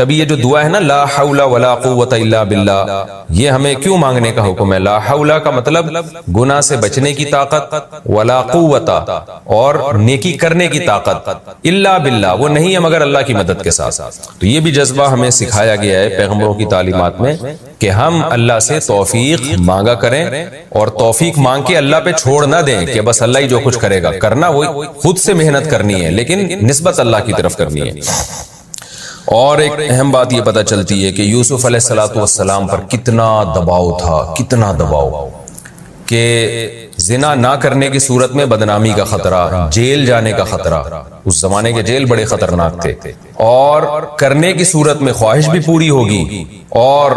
تبھی یہ جو دعا ہے نا لا حول ولا قوت الا باللہ، یہ ہمیں کیوں مانگنے کا حکم ہے؟ لا حول کا مطلب گناہ سے بچنے کی طاقت، ولا قوت اور نیکی کرنے کی طاقت، الا باللہ وہ نہیں ہے مگر اللہ کی مدد کے ساتھ۔ تو یہ بھی جذبہ ہمیں سکھایا گیا ہے پیغمبروں کی تعلیمات میں کہ ہم اللہ سے توفیق مانگا کریں، اور توفیق مانگ کے اللہ پہ چھوڑ نہ دیں کہ بس اللہ ہی جو کچھ کرے گا، کرنا وہ خود سے محنت کرنی ہے لیکن نسبت اللہ کی طرف کرنی ہے۔ اور ایک اہم بات یہ پتہ چلتی ہے کہ یوسف علیہ السلام پر کتنا دباؤ تھا، کتنا دباؤ، کہ زنا نہ کرنے کی صورت میں بدنامی کا خطرہ، جیل جانے کا خطرہ، اس زمانے کے جیل بڑے خطرناک تھے، اور کرنے کی صورت میں خواہش بھی پوری ہوگی، اور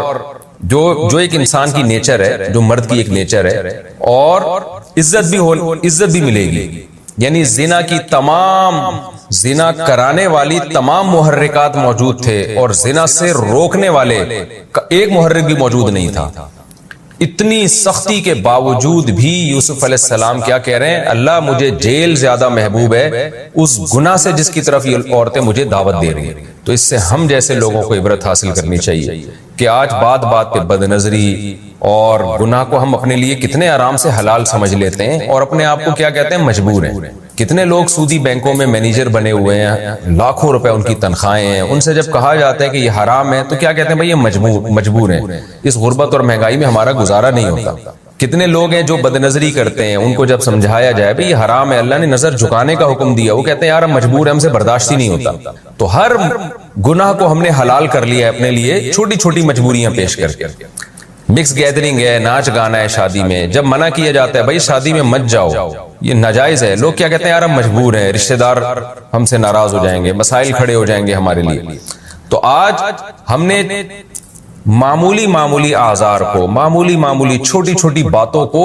جو ایک انسان کی نیچر ہے، جو مرد کی ایک نیچر ہے، اور عزت بھی ملے گی، یعنی زنا کی زنا کرانے والی تمام محرکات موجود تھے، اور زنا سے روکنے والے ایک محرک بھی موجود نہیں تھا۔ اتنی سختی کے باوجود بھی یوسف علیہ السلام کیا کہہ رہے ہیں؟ اللہ مجھے جیل زیادہ محبوب ہے اس گناہ سے جس کی طرف یہ عورتیں مجھے دعوت دے رہی ہیں۔ تو اس سے ہم جیسے لوگوں کو عبرت حاصل کرنی چاہیے کہ آج بات بات پہ بد نظری اور گناہ کو ہم اپنے لیے کتنے آرام سے حلال سمجھ لیتے ہیں، اور اپنے آپ کو کیا کہتے ہیں؟ مجبور ہیں۔ کتنے لوگ سودی بینکوں میں مینیجر بنے ہوئے ہیں، لاکھوں روپے ان کی تنخواہیں ہیں، ان سے جب کہا جاتا ہے کہ یہ حرام ہے تو کیا کہتے ہیں؟ بھائی یہ مجبور ہیں، اس غربت اور مہنگائی میں ہمارا گزارا نہیں ہوتا۔ کتنے لوگ ہیں جو بد نظری کرتے ہیں، ان کو جب سمجھایا جائے بھائی یہ حرام ہے، اللہ نے نظر جھکانے کا حکم دیا، وہ کہتے ہیں یار ہم مجبور ہیں، ہم سے برداشت ہی نہیں ہوتا۔ تو ہر گناہ کو ہم نے حلال کر لیا ہے اپنے لیے، چھوٹی چھوٹی مجبوریاں پیش کر کے۔ مکس گیدرنگ ہے، ناچ گانا ہے شادی میں، جب منع کیا جاتا ہے بھائی شادی میں مت جاؤ، یہ ناجائز ہے، لوگ کیا کہتے ہیں یار ہم مجبور ہیں، رشتہ دار ہم سے ناراض ہو جائیں گے، مسائل کھڑے ہو جائیں گے ہمارے لیے۔ تو آج ہم نے معمولی اعذار کو، معمولی چھوٹی چھوٹی باتوں کو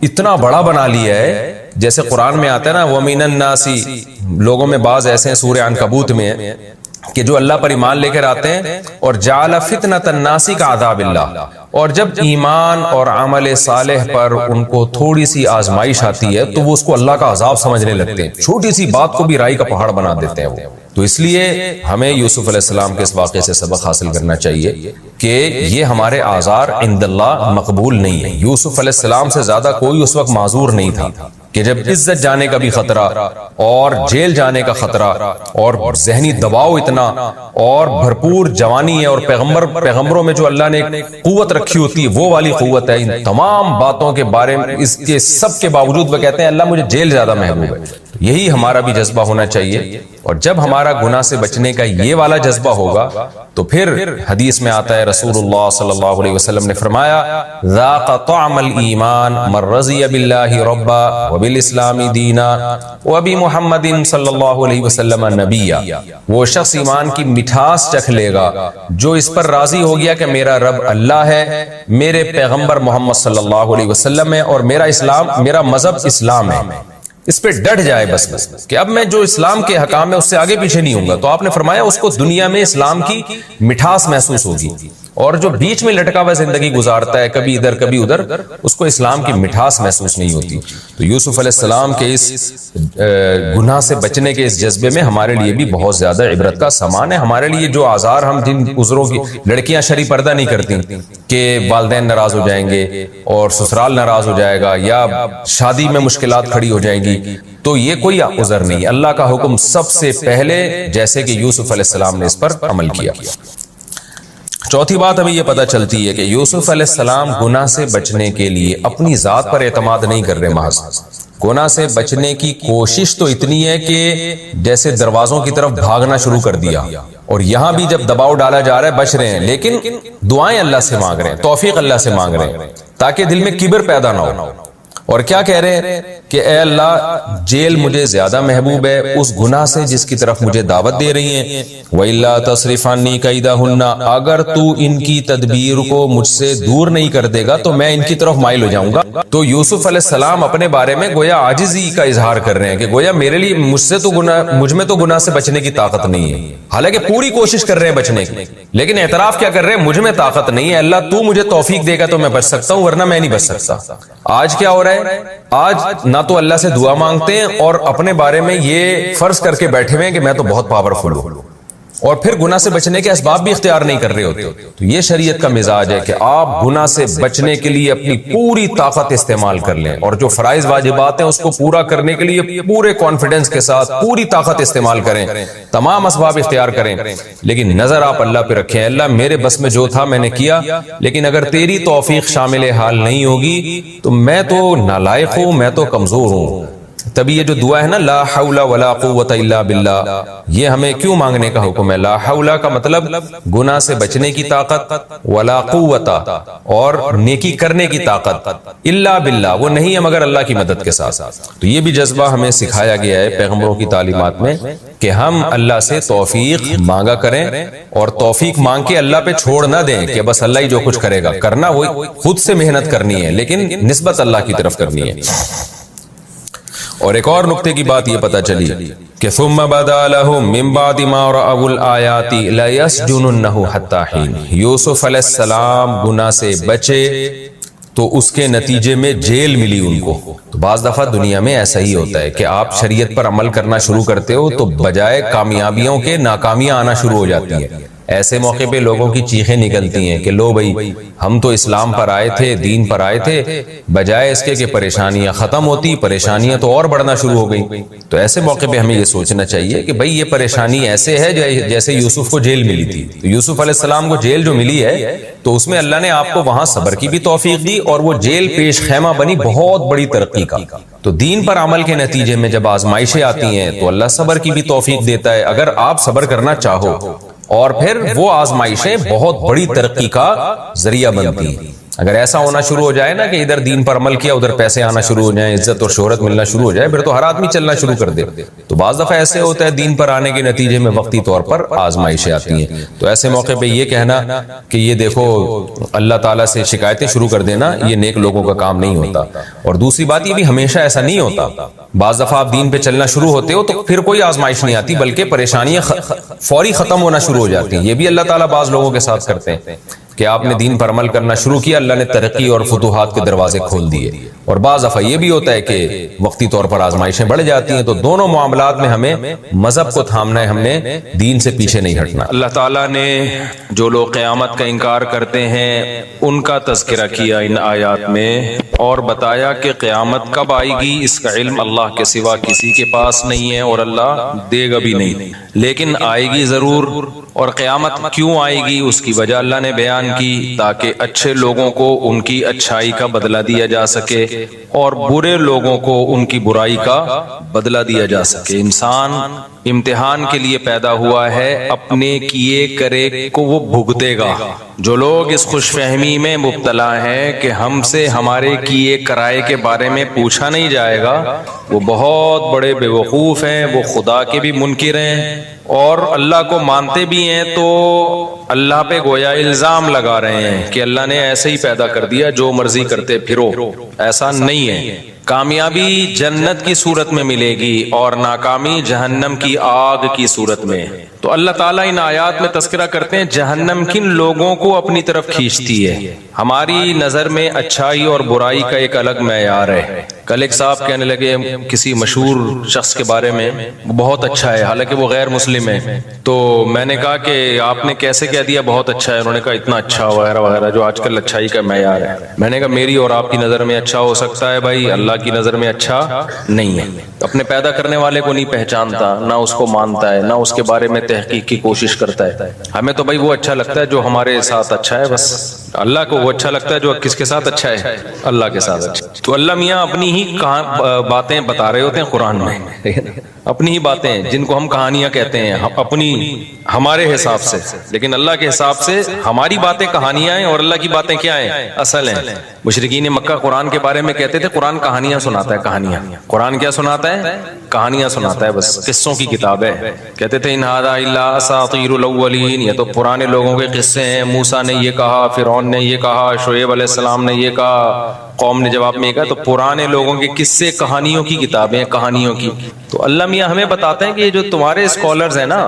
اتنا بڑا بنا لیا ہے، جیسے قرآن میں آتا ہے نا وَمِنَ النَّاسِ، لوگوں میں بعض ایسے ہیں سورہ عنکبوت میں کہ جو اللہ پر ایمان لے کر آتے ہیں، اور جعل فتنۃ الناس کعذاب اللہ، اور جب ایمان اور عمل صالح پر ان کو تھوڑی سی آزمائش آتی ہے تو وہ اس کو اللہ کا عذاب سمجھنے لگتے ہیں، چھوٹی سی بات کو بھی رائی کا پہاڑ بنا دیتے ہیں وہ۔ تو اس لیے ہمیں یوسف علیہ السلام کے اس واقعے سے سبق حاصل کرنا چاہیے کہ یہ ہمارے اعذار عند اللہ مقبول نہیں ہیں۔ یوسف علیہ السلام سے زیادہ کوئی اس وقت معذور نہیں تھا کہ جب عزت جانے کا بھی خطرہ، اور جیل جانے کا خطرہ، اور ذہنی دباؤ اتنا، اور بھرپور جوانی ہے، اور پیغمبروں میں جو اللہ نے قوت رکھی ہوتی ہے وہ والی قوت ہے، ان تمام باتوں کے بارے میں اس کے سب کے باوجود وہ کہتے ہیں اللہ مجھے جیل زیادہ محبوب ہے۔ یہی ہمارا بھی جذبہ ہونا چاہیے، اور جب ہمارا گناہ سے بچنے کا یہ والا جذبہ ہوگا تو پھر حدیث میں آتا ہے رسول اللہ صلی اللہ علیہ وسلم نے فرمایا ذاق طعم الایمان من رضی باللہ ربا وبالاسلام دینا وبمحمد صلی اللہ علیہ وسلم نبیا، وہ شخص ایمان کی مٹھاس چکھ لے گا جو اس پر راضی ہو گیا کہ میرا رب اللہ ہے، میرے پیغمبر محمد صلی اللہ علیہ وسلم ہے، اور میرا مذہب اسلام ہے، اس پہ ڈٹ جائے بس کہ اب میں جو اسلام کے حکام ہے اس سے آگے پیچھے نہیں ہوں گا۔ تو آپ نے فرمایا اس کو دنیا میں اسلام کی مٹھاس محسوس ہوگی، اور جو بیچ میں لٹکا ہوا زندگی گزارتا ہے کبھی ادھر کبھی ادھر، اس کو اسلام کی مٹھاس محسوس نہیں ہوتی۔ تو یوسف علیہ السلام کے اس گناہ سے بچنے کے اس جذبے میں ہمارے لیے بھی بہت زیادہ عبرت کا سامان ہے۔ ہمارے لیے جو آزار ہم جن عذروں کی، لڑکیاں شرعی پردہ نہیں کرتی کہ والدین ناراض ہو جائیں گے اور سسرال ناراض ہو جائے گا یا شادی میں مشکلات کھڑی ہو جائیں گی، تو یہ کوئی عذر نہیں، اللہ کا حکم سب سے پہلے جیسے کہ یوسف علیہ السلام نے اس پر عمل کیا۔ چوتھی بات ہمیں یہ پتہ چلتی ہے کہ یوسف علیہ السلام گناہ سے بچنے کے لیے اپنی ذات پر اعتماد نہیں کر رہے، محض گناہ سے بچنے کی کوشش تو اتنی ہے کہ جیسے دروازوں کی طرف بھاگنا شروع کر دیا، اور یہاں بھی جب دباؤ ڈالا جا رہا ہے بچ رہے ہیں، لیکن دعائیں اللہ سے مانگ رہے ہیں، توفیق اللہ سے مانگ رہے ہیں تاکہ دل میں کبر پیدا نہ ہو۔ اور کیا کہہ رہے ہیں کہ اے اللہ جیل مجھے زیادہ محبوب ہے اس گناہ سے جس کی طرف مجھے دعوت دے رہی ہیں، وَإِلَّا تَصْرِفْ عَنِّي كَيْدَهُنَّ، اگر تو ان کی تدبیر کو مجھ سے دور نہیں کر دے گا تو میں ان کی طرف مائل ہو جاؤں گا۔ تو یوسف علیہ السلام اپنے بارے میں گویا عاجزی کا اظہار کر رہے ہیں کہ گویا میرے لیے مجھ میں تو گناہ سے بچنے کی طاقت نہیں ہے، حالانکہ پوری کوشش کر رہے ہیں بچنے کی، لیکن اعتراف کیا کر رہے ہیں؟ مجھ میں طاقت نہیں ہے، اللہ تو مجھے توفیق دے گا تو میں بچ سکتا ہوں، ورنہ میں نہیں بچ سکتا۔ آج کیا ہو رہا ہے؟ آج نہ تو اللہ سے دعا مانگتے ہیں اور اپنے بارے میں یہ فرض کر کے بیٹھے ہوئے ہیں کہ میں تو بہت پاورفل ہوں، اور پھر گناہ سے بچنے کے اسباب بھی اختیار نہیں کر رہے ہوتے. تو یہ شریعت کا مزاج ہے کہ آپ گناہ سے بچنے کے لیے اپنی پوری طاقت استعمال کر لیں اور جو فرائض واجبات ہیں اس کو پورا کرنے کے لیے پورے کانفیڈنس کے ساتھ پوری طاقت استعمال کریں, تمام اسباب اختیار کریں, لیکن نظر آپ اللہ پہ رکھیں. اللہ میرے بس میں جو تھا میں نے کیا, لیکن اگر تیری توفیق شامل حال نہیں ہوگی تو میں تو نالائق ہوں, میں تو کمزور ہوں. تبھی یہ جو دعا ہے نا لا حول ولا قوت الا باللہ, یہ ہمیں کیوں مانگنے کا حکم ہے؟ لا حول کا مطلب گناہ سے بچنے کی طاقت, ولا قوت اور نیکی کرنے کی طاقت, الا باللہ وہ نہیں ہے مگر اللہ کی مدد کے ساتھ. تو یہ بھی جذبہ ہمیں سکھایا گیا ہے پیغمبروں کی تعلیمات میں کہ ہم اللہ سے توفیق مانگا کریں اور توفیق مانگ کے اللہ پہ چھوڑ نہ دیں کہ بس اللہ ہی جو کچھ کرے گا. کرنا وہ خود سے محنت کرنی ہے لیکن نسبت اللہ کی طرف کرنی ہے. اور ایک اور نقطے کی بات یہ پتہ چلی کہ ثم بدا لهم من بعد ما رأوا الآیات لیسجننه حتی حین. یوسف علیہ السلام گناہ سے بچے تو اس کے نتیجے میں جیل ملی ان کو. تو بعض دفعہ دنیا میں ایسا ہی ہوتا ہے کہ آپ شریعت پر عمل کرنا شروع کرتے ہو تو بجائے کامیابیوں کے ناکامیاں آنا شروع ہو جاتی ہیں. ایسے موقع پہ لوگوں کی چیخیں نکلتی ہیں کہ لو بھائی ہم تو اسلام پر آئے تھے, دین پر آئے تھے, بجائے اس کے کہ پریشانیاں ختم ہوتی پریشانیاں تو اور بڑھنا شروع ہو گئی. تو ایسے موقع پہ ہمیں یہ سوچنا چاہیے کہ بھائی یہ پریشانی ایسے ہے جیسے یوسف کو جیل ملی تھی. تو یوسف علیہ السلام کو جیل جو ملی ہے تو اس میں اللہ نے آپ کو وہاں صبر کی بھی توفیق دی اور وہ جیل پیش خیمہ بنی بہت بڑی ترقی کا. تو دین پر عمل کے نتیجے میں جب آزمائشیں آتی ہیں تو اللہ صبر کی بھی توفیق دیتا ہے اگر آپ صبر کرنا چاہو, اور پھر وہ آزمائشیں بہت بڑی ترقی کا ذریعہ بنتی ہیں. اگر ایسا ہونا شروع ہو جائے نا کہ ادھر دین پر عمل کیا ادھر پیسے آنا شروع ہو جائیں, عزت اور شہرت ملنا شروع ہو جائے, پھر تو ہر آدمی چلنا شروع کر دے. تو بعض دفعہ ایسے ہوتا ہے دین پر آنے کے نتیجے میں وقتی طور پر آزمائشیں آتی ہیں. تو ایسے موقع پہ یہ کہنا کہ یہ دیکھو اللہ تعالیٰ سے شکایتیں شروع کر دینا یہ نیک لوگوں کا کام نہیں ہوتا. اور دوسری بات یہ بھی ہمیشہ ایسا نہیں ہوتا. بعض دفعہ آپ دین پہ چلنا شروع ہوتے ہو تو پھر کوئی آزمائش نہیں آتی بلکہ پریشانیاں فوری ختم ہونا شروع ہو جاتی ہیں. یہ بھی اللہ تعالیٰ بعض لوگوں کے ساتھ کرتے ہیں کہ آپ نے دین پر عمل کرنا شروع کیا, اللہ نے ترقی اور فتوحات کے دروازے کھول دیے. اور بعض دفعہ یہ بھی ہوتا ہے کہ وقتی طور پر آزمائشیں بڑھ جاتی ہیں. تو دونوں معاملات میں ہمیں مذہب کو تھامنا ہے, ہم نے دین سے پیچھے نہیں ہٹنا. اللہ تعالیٰ نے جو لوگ قیامت کا انکار کرتے ہیں ان کا تذکرہ کیا ان آیات میں اور بتایا کہ قیامت کب آئے گی اس کا علم اللہ کے سوا کسی کے پاس نہیں ہے اور اللہ دے گا بھی نہیں, لیکن آئے گی ضرور. اور قیامت کیوں آئے گی اس کی وجہ اللہ نے بیان کی تاکہ اچھے لوگوں کو ان کی اچھائی کا بدلہ دیا جا سکے اور برے لوگوں کو ان کی برائی کا بدلہ دیا جا سکے. انسان امتحان کے لیے پیدا ہوا ہے, اپنے کیے کرے کو وہ بھگتے گا. جو لوگ اس خوش فہمی میں مبتلا ہیں کہ ہم سے ہمارے کیے کرائے کے بارے میں پوچھا نہیں جائے گا وہ بہت بڑے بے وقوف ہیں, وہ خدا کے بھی منکر ہیں اور اللہ کو مانتے بھی ہیں تو اللہ پہ گویا الزام لگا رہے ہیں کہ اللہ نے ایسے ہی پیدا کر دیا جو مرضی کرتے پھرو. ایسا نہیں ہے. کامیابی جنت کی صورت میں ملے گی اور ناکامی جہنم کی آگ کی صورت میں. تو اللہ تعالیٰ ان آیات میں تذکرہ کرتے ہیں جہنم کن لوگوں کو اپنی طرف کھینچتی ہے. ہماری نظر میں اچھائی اور برائی کا ایک الگ معیار ہے. کل ایک صاحب کہنے لگے کسی مشہور شخص کے بارے میں وہ بہت اچھا ہے حالانکہ وہ غیر مسلم ہے. تو میں نے کہا کہ آپ نے کیسے کہہ دیا بہت اچھا ہے؟ انہوں نے کہا اتنا اچھا وغیرہ وغیرہ جو آج کل اچھائی کا معیار ہے. میں نے کہا میری اور آپ کی نظر میں اچھا ہو سکتا ہے بھائی, اللہ کی نظر میں اچھا نہیں ہے. اپنے پیدا کرنے والے کو نہیں پہچانتا, نہ اس کو مانتا ہے, نہ اس کے بارے میں تحقیق کی کوشش کرتا ہے. ہمیں تو بھائی وہ اچھا لگتا ہے جو ہمارے ساتھ اچھا ہے بس. اللہ کو وہ اچھا لگتا ہے جو کس کے ساتھ اچھا ہے؟ اللہ کے ساتھ اچھا. تو اللہ میاں اپنی ہی باتیں بتا رہے ہوتے ہیں قرآن میں, اپنی ہی باتیں جن کو ہم کہانیاں کہتے ہیں اپنی ہمارے حساب سے, لیکن اللہ کے حساب سے ہماری باتیں کہانیاں ہیں اور اللہ کی باتیں کیا ہیں؟ اصل ہیں. مشرکین مکہ قرآن کے بارے میں کہتے تھے قرآن کہانیاں سناتا ہے. کہانیاں قرآن کیا سناتا ہے؟ کہانیاں سناتا ہے, بس قصوں کی کتاب ہے. کہتے تھے ان ھذا الا اساطیر الاولین, یہ تو پرانے لوگوں کے قصے ہیں. موسیٰ نے یہ کہا, فرعون نے یہ کہا, شعیب علیہ السلام نے یہ کہا, قوم نے جواب میں کہا تو پرانے لوگوں کے قصے کہانیوں کی کتابیں ہیں، کہانیوں کی. تو اللہ میاں ہمیں بتاتے ہیں کہ یہ جو تمہارے اسکالرز ہیں نا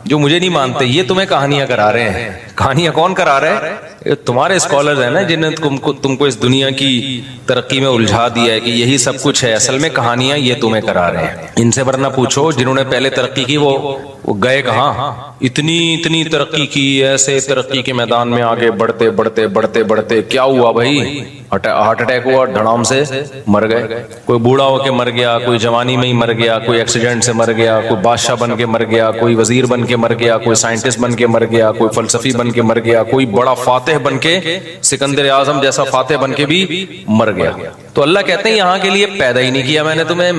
جو مجھے نہیں مانتے، یہ تمہیں کہانیاں کرا رہے ہیں. کہانیاں کون کرا رہے ہیں؟ یہ تمہارے اسکالرز ہیں نا جنہوں نے تم کو اس دنیا کی ترقی میں الجھا دیا ہے کہ یہی سب کچھ ہے. اصل میں کہانیاں یہ تمہیں کرا رہے ہیں. ان سے ورنہ پوچھو جنہوں نے پہلے ترقی کی وہ گئے کہاں؟ اتنی ترقی کی، ایسے ترقی کے میدان میں آگے بڑھتے بڑھتے بڑھتے بڑھتے کیا ہوا بھائی؟ ہارٹ اٹیک ہوا، دھڑام سے مر گئے. کوئی بوڑھا ہو کے مر گیا، کوئی جوانی میں ہی مر گیا، کوئی ایکسیڈنٹ سے مر گیا، کوئی بادشاہ بن کے مر گیا، کوئی وزیر بن کے مر گیا، کوئی سائنٹسٹ بن کے مر گیا، کوئی فلسفی بن کے مر گیا، کوئی بڑا فاتح بن کے، سکندر اعظم جیسا فاتح بن کے بھی مر گیا. تو اللہ کہتے ہیں یہاں کے لیے پیدا ہی نہیں کیا میں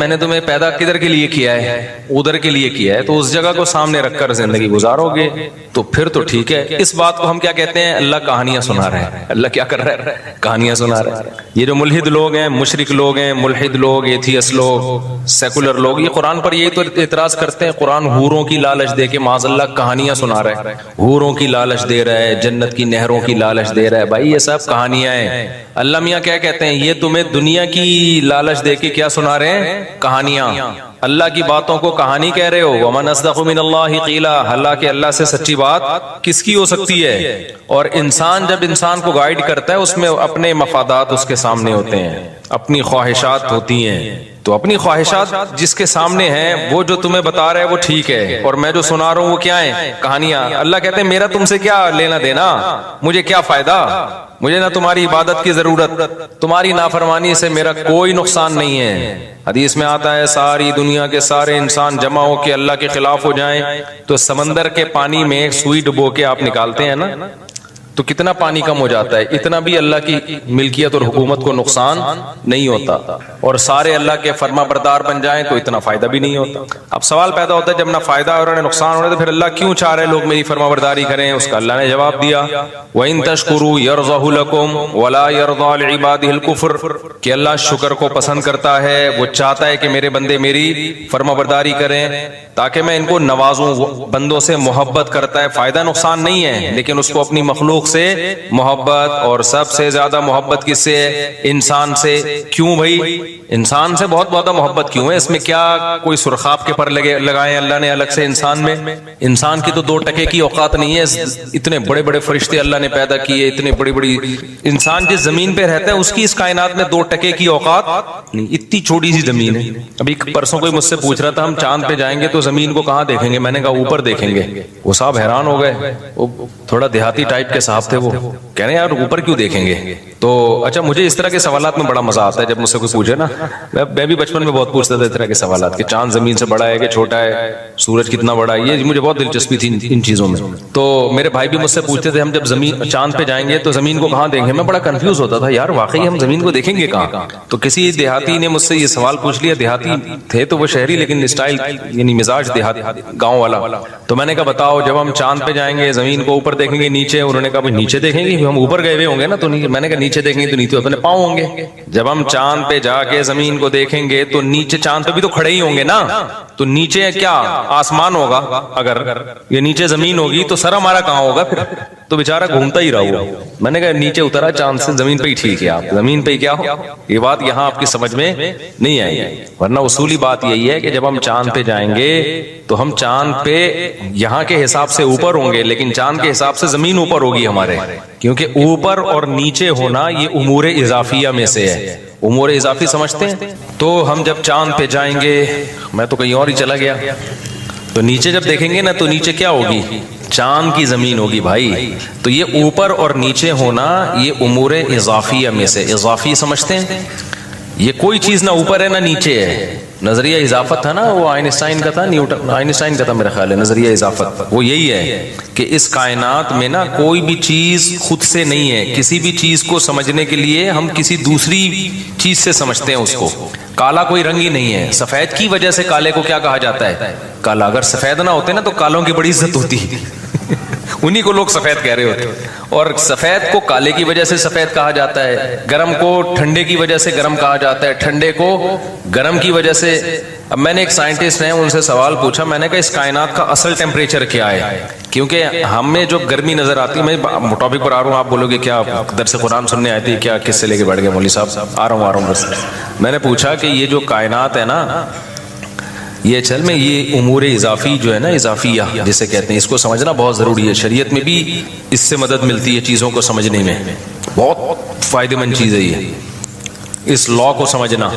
نے تمہیں پیدا کدھر کے لیے کیا ہے؟ ادھر کے لیے کیا ہے. تو اس جگہ کو سامنے رکھ کر زندگی گزارو گے تو پھر تو ٹھیک ہے. اس بات کو ہم کیا کہتے ہیں؟ اللہ کہانیاں سنا رہے ہیں. اللہ کیا کر رہا ہے؟ کہانیاں سنا رہے ہیں. یہ جو ملحد لوگ ہیں، مشرک لوگ ہیں، ملحد لوگ، ایتھیس لوگ، سیکولر لوگ، یہ قرآن پر یہی تو اعتراض کرتے ہیں. قرآن حوروں کی لالچ دے کے معاذ اللہ کہانیاں سنا رہا ہے. حوروں کی لالچ دے رہا ہے، جنت کی نہروں کی لالچ دے رہا ہے. بھائی یہ سب کہانیاں ہیں. اللہ میاں کیا کہتے ہیں؟ یہ تمہیں دنیا کی لالچ دے کے کیا سنا رہے ہیں؟ کہانیاں. اللہ کی باتوں کو کہانی کہہ رہے ہو. ومن اصدق من اللہ قیلا، حالانکہ اللہ سے سچی بات کس کی ہو سکتی ہے؟ اور انسان جب انسان کو گائیڈ کرتا ہے اس میں اپنے مفادات اس کے سامنے ہوتے ہیں، اپنی خواہشات ہوتی ہیں. تو اپنی خواہشات جس کے سامنے ہیں وہ جو تمہیں بتا رہا ہے وہ ٹھیک ہے، اور میں جو سنا رہا ہوں وہ کیا ہیں؟ کہانیاں. اللہ کہتے ہیں میرا تم سے کیا لینا دینا، مجھے کیا فائدہ، مجھے نہ تمہاری عبادت کی ضرورت، تمہاری نافرمانی سے میرا کوئی نقصان نہیں ہے. حدیث میں آتا ہے ساری دنیا کے سارے انسان جمع ہو کے اللہ کے خلاف ہو جائیں تو سمندر کے پانی میں ایک سوئی ڈبو کے آپ نکالتے ہیں نا تو کتنا پانی کم ہو جاتا ہے. اتنا بھی اللہ کی ملکیت اور حکومت کو نقصان نہیں ہوتا. اور سارے اللہ کے فرما بردار بن جائیں تو اتنا فائدہ بھی نہیں ہوتا. اب سوال پیدا ہوتا ہے جب نہ فائدہ اور نہ نقصان ہو رہا ہے تو پھر اللہ کیوں چاہ رہے لوگ میری فرما برداری کریں؟ اس کا اللہ نے جواب دیا وَإِن تَشْكُرُوا يَرْضَهُ لَكُمْ وَلَا يَرْضَى لِعِبَادِهِ الْكُفْرَ، کہ اللہ شکر کو پسند کرتا ہے، وہ چاہتا ہے کہ میرے بندے میری فرما برداری کریں تاکہ میں ان کو نوازوں. بندوں سے محبت کرتا ہے، فائدہ نقصان نہیں ہے، لیکن اس کو اپنی مخلوق سے محبت، اور سب سے زیادہ محبت کس سے ہے؟ انسان سے. کیوں بھائی انسان سے بہت زیادہ محبت کیوں ہے؟ اس میں کیا کوئی سرخاب کے پر لگائے اللہ نے الگ سے انسان میں؟ انسان کی تو 2 ٹکے کی اوقات نہیں ہے. اتنے بڑے بڑے فرشتے اللہ نے پیدا کیے، اتنے بڑی بڑی انسان جس زمین پہ رہتا ہے اس کی اس کائنات میں 2 ٹکے کی اوقات نہیں. اتنی چھوٹی سی زمین ہے. ابھی پرسوں کوئی مجھ سے پوچھ رہا تھا ہم چاند پہ جائیں گے تو زمین کو کہاں دیکھیں گے؟ میں نے کہا اوپر دیکھیں گے. وہ صاحب حیران ہو گئے، وہ تھوڑا دیہاتی ٹائپ کے صاحب تھے، وہ کہہ رہے ہیں یار اوپر کیوں دیکھیں گے؟ تو اچھا مجھے اس طرح کے سوالات میں بڑا مزہ آتا ہے جب مجھ سے کوئی پوچھے نا. میں بھی بچپن میں بہت پوچھتا تھا اس طرح کے سوالات کہ چاند زمین سے بڑا ہے کہ چھوٹا ہے، سورج کتنا بڑا ہے. یہ مجھے بہت دلچسپی تھی ان چیزوں میں. تو میرے بھائی بھی مجھ سے پوچھتے تھے ہم جب چاند پہ جائیں گے تو زمین کو کہاں دیکھیں گے؟ میں بڑا کنفیوز ہوتا تھا یار واقعی ہم زمین کو دیکھیں گے کہاں؟ تو کسی دیہاتی نے مجھ سے یہ سوال پوچھ لیا. دیہاتی تھے تو وہ شہری لیکن اسٹائل یعنی مزاج دیہاتی گاؤں والا. تو میں نے کہا بتاؤ جب ہم چاند پہ جائیں گے زمین کو اوپر دیکھیں گے نیچے؟ انہوں نے کہا بھائی نیچے دیکھیں گے، ہم اوپر گئے ہوئے ہوں گے نا. تو میں نے کہا نیچے دیکھیں گے تو نیچے اپنے پاؤں ہوں گے. جب ہم چاند پہ جا کے زمین کو دیکھیں گے تو نیچے چاند پہ بھی تو کھڑے ہی ہوں گے نا. تو نیچے کیا آسمان ہوگا؟ اگر یہ نیچے زمین ہوگی تو سر ہمارا کہاں ہوگا پھر؟ تو بیچارہ گھومتا ہی رہا. میں نے کہا نیچے اترا چاند سے زمین پہ ہی ٹھیک ہے، آپ زمین پہ ہی کیا ہو. یہ بات یہاں آپ کی سمجھ میں نہیں آئی. ورنہ اصولی بات یہی ہے کہ جب ہم چاند پہ جائیں گے تو ہم چاند پہ یہاں کے حساب سے اوپر ہوں گے لیکن چاند کے حساب سے زمین اوپر ہوگی ہمارے، کیونکہ اوپر اور نیچے ہونا یہ امور اضافیہ میں سے ہے. امور اضافی سمجھتے ہیں؟ تو ہم جب چاند پہ جائیں گے، میں تو کہیں اور ہی چلا گیا، تو نیچے جب دیکھیں گے نا تو نیچے کیا ہوگی؟ چاند کی زمین ہوگی بھائی. تو یہ اوپر اور نیچے ہونا یہ امور اضافیہ میں سے. اضافی سمجھتے ہیں؟ یہ کوئی چیز نہ اوپر ہے نہ نیچے ہے. نظریہ اضافت تھا نا، وہ آئنسٹائن کا تھا، آئنسٹائن کا تھا میرا خیال ہے نظریہ اضافت. وہ یہی ہے کہ اس کائنات میں نا کوئی بھی چیز خود سے نہیں ہے. کسی بھی چیز کو سمجھنے کے لیے ہم کسی دوسری چیز سے سمجھتے ہیں اس کو. کالا کوئی رنگ ہی نہیں ہے. سفید کی وجہ سے کالے کو کیا کہا جاتا ہے؟ کالا. اگر سفید نہ ہوتے نا تو کالوں کی بڑی عزت ہوتی. انہی کو لوگ سفید کہہ رہے ہوتے ہیں. اور سفید کو کالے کی وجہ سے سفید کہا جاتا ہے, گرم کو ٹھنڈے کی وجہ سے گرم کہا جاتا ہے, ٹھنڈے کو گرم کی وجہ سے. اب میں نے ایک سائنٹسٹ ہیں, ان سے سوال پوچھا, میں نے کہا اس کائنات کا اصل ٹیمپریچر کیا ہے, کیونکہ ہمیں جو گرمی نظر آتی ہے, میں ٹاپک پر آ رہا ہوں, آپ بولو گے کیا درس قرآن سننے آئی تھی کیا, کس سے لے کے بیٹھ گئے مولوی صاحب, آ رہا ہوں بس. میں نے پوچھا کہ یہ جو کائنات ہے نا, یہ چل میں یہ امور اضافی جو ہے نا, اضافیہ جسے کہتے ہیں, اس کو سمجھنا بہت ضروری ہے. شریعت میں بھی اس سے مدد ملتی ہے چیزوں کو سمجھنے میں, بہت فائدہ مند چیز ہے یہ, اس لا کو سمجھنا.